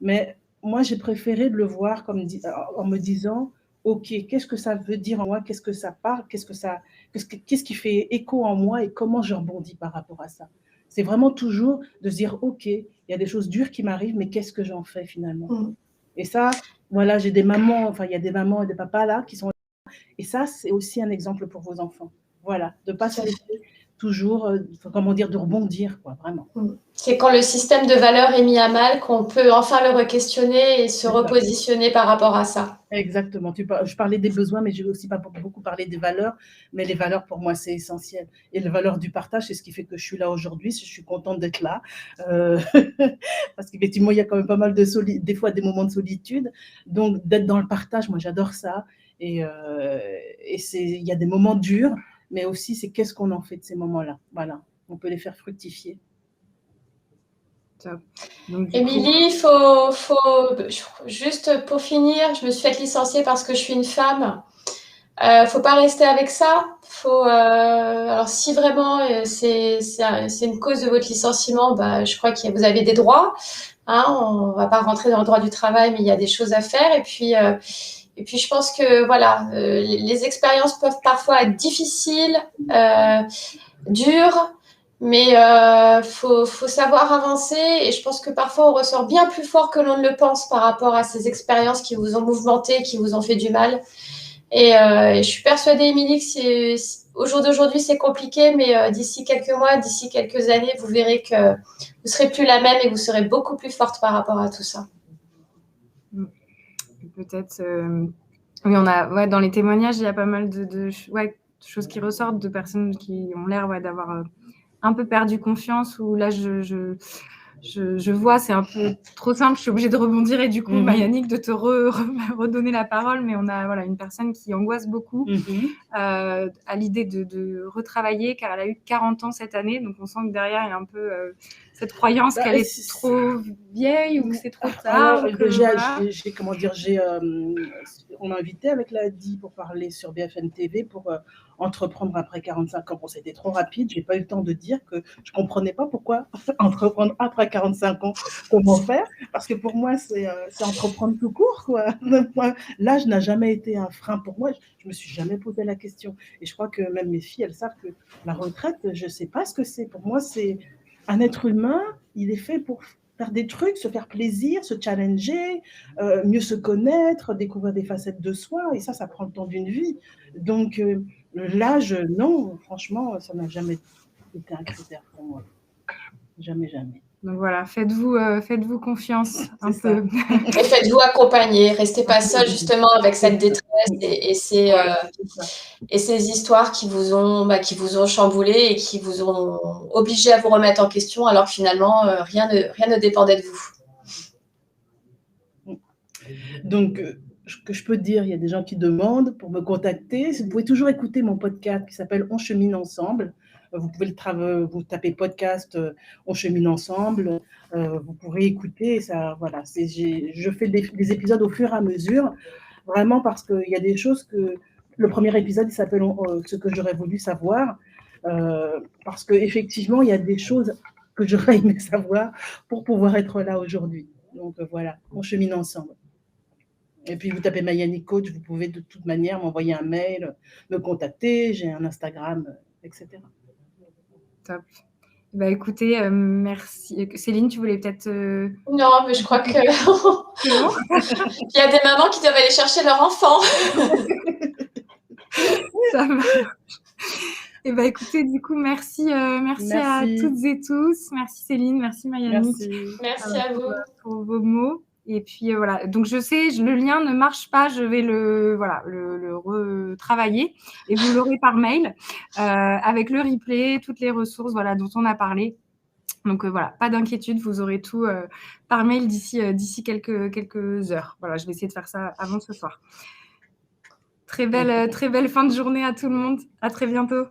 Mais moi, j'ai préféré de le voir en me disant, OK, qu'est-ce que ça veut dire en moi? Qu'est-ce que ça parle? Qu'est-ce qui fait écho en moi et comment je rebondis par rapport à ça? C'est vraiment toujours de se dire, OK, il y a des choses dures qui m'arrivent, mais qu'est-ce que j'en fais finalement? Et ça, voilà, il y a des mamans et des papas là qui sont là. Et ça, c'est aussi un exemple pour vos enfants. Voilà, de ne pas se laisser toujours, de rebondir, quoi, vraiment.
C'est quand le système de valeurs est mis à mal qu'on peut enfin le re-questionner et se repositionner par rapport à ça.
Exactement. Je parlais des besoins, mais je vais aussi pas beaucoup parler des valeurs. Mais les valeurs, pour moi, c'est essentiel. Et les valeurs du partage, c'est ce qui fait que je suis là aujourd'hui. Je suis contente d'être là. Parce qu'effectivement, il y a quand même pas mal des fois des moments de solitude. Donc, d'être dans le partage, moi, j'adore ça. Et il y a des moments durs, mais aussi, c'est qu'est-ce qu'on en fait de ces moments-là. Voilà. On peut les faire fructifier.
Top.
Émilie, juste pour finir, je me suis fait licencier parce que je suis une femme. Faut pas rester avec ça. Alors si vraiment c'est une cause de votre licenciement, je crois que vous avez des droits. On va pas rentrer dans le droit du travail, mais il y a des choses à faire. Et puis je pense que voilà, les expériences peuvent parfois être difficiles, dures. Mais faut savoir avancer et je pense que parfois on ressort bien plus fort que l'on ne le pense par rapport à ces expériences qui vous ont mouvementé, qui vous ont fait du mal. Et je suis persuadée, Émilie, que au jour d'aujourd'hui c'est compliqué, mais d'ici quelques mois, d'ici quelques années, vous verrez que vous serez plus la même et vous serez beaucoup plus forte par rapport à tout ça.
Peut-être, oui, dans les témoignages, il y a pas mal de choses qui ressortent de personnes qui ont l'air d'avoir un peu perdu confiance, où là, je vois, c'est un peu trop simple, je suis obligée de rebondir et du coup, Mayannick, de te redonner la parole, mais on a voilà, une personne qui angoisse beaucoup à l'idée de retravailler, car elle a eu 40 ans cette année, donc on sent que derrière, il y a un peu cette croyance qu'elle est trop vieille ou que c'est trop tard.
Comment dire, on m'a invité avec la DI pour parler sur BFM TV pour entreprendre après 45 ans. Bon, c'était trop rapide, j'ai pas eu le temps de dire que je comprenais pas pourquoi entreprendre après 45 ans, comment faire, parce que pour moi, c'est entreprendre tout court, quoi. L'âge n'a jamais été un frein pour moi, je me suis jamais posé la question. Et je crois que même mes filles, elles savent que la retraite, je sais pas ce que c'est. Pour moi, c'est un être humain, il est fait pour faire des trucs, se faire plaisir, se challenger, mieux se connaître, découvrir des facettes de soi, et ça prend le temps d'une vie. Donc, l'âge, non, franchement, ça n'a jamais été un critère pour moi. Jamais, jamais.
Donc voilà, faites-vous confiance un peu.
Et faites-vous accompagner, restez pas seul justement avec cette détresse et ces histoires qui vous ont chamboulé et qui vous ont obligé à vous remettre en question, alors que finalement rien ne dépendait de vous.
Donc, ce que je peux dire, il y a des gens qui demandent pour me contacter. Vous pouvez toujours écouter mon podcast qui s'appelle On chemine ensemble. Vous pouvez vous tapez podcast On chemine ensemble. Vous pourrez écouter ça. Voilà, je fais des épisodes au fur et à mesure, vraiment parce qu'il y a des choses que le premier épisode il s'appelle Ce que j'aurais voulu savoir, parce que effectivement il y a des choses que j'aurais aimé savoir pour pouvoir être là aujourd'hui. Donc voilà, on chemine ensemble. Et puis, vous tapez Mayannick Coach, vous pouvez de toute manière m'envoyer un mail, me contacter, j'ai un Instagram, etc.
Top. Bah, écoutez, merci. Céline, tu voulais peut-être...
Non, mais je crois que
c'est bon.
Il y a des mamans qui doivent aller chercher leur enfant.
Ça marche. Et bah, écoutez, du coup, merci à toutes et tous. Merci Céline, merci Mayannick.
Merci à vous.
Pour vos mots. Et puis voilà, donc je sais, le lien ne marche pas, je vais le retravailler et vous l'aurez par mail avec le replay, toutes les ressources dont on a parlé. Donc voilà, pas d'inquiétude, vous aurez tout par mail d'ici quelques heures. Voilà, je vais essayer de faire ça avant ce soir. Très belle fin de journée à tout le monde. À très bientôt.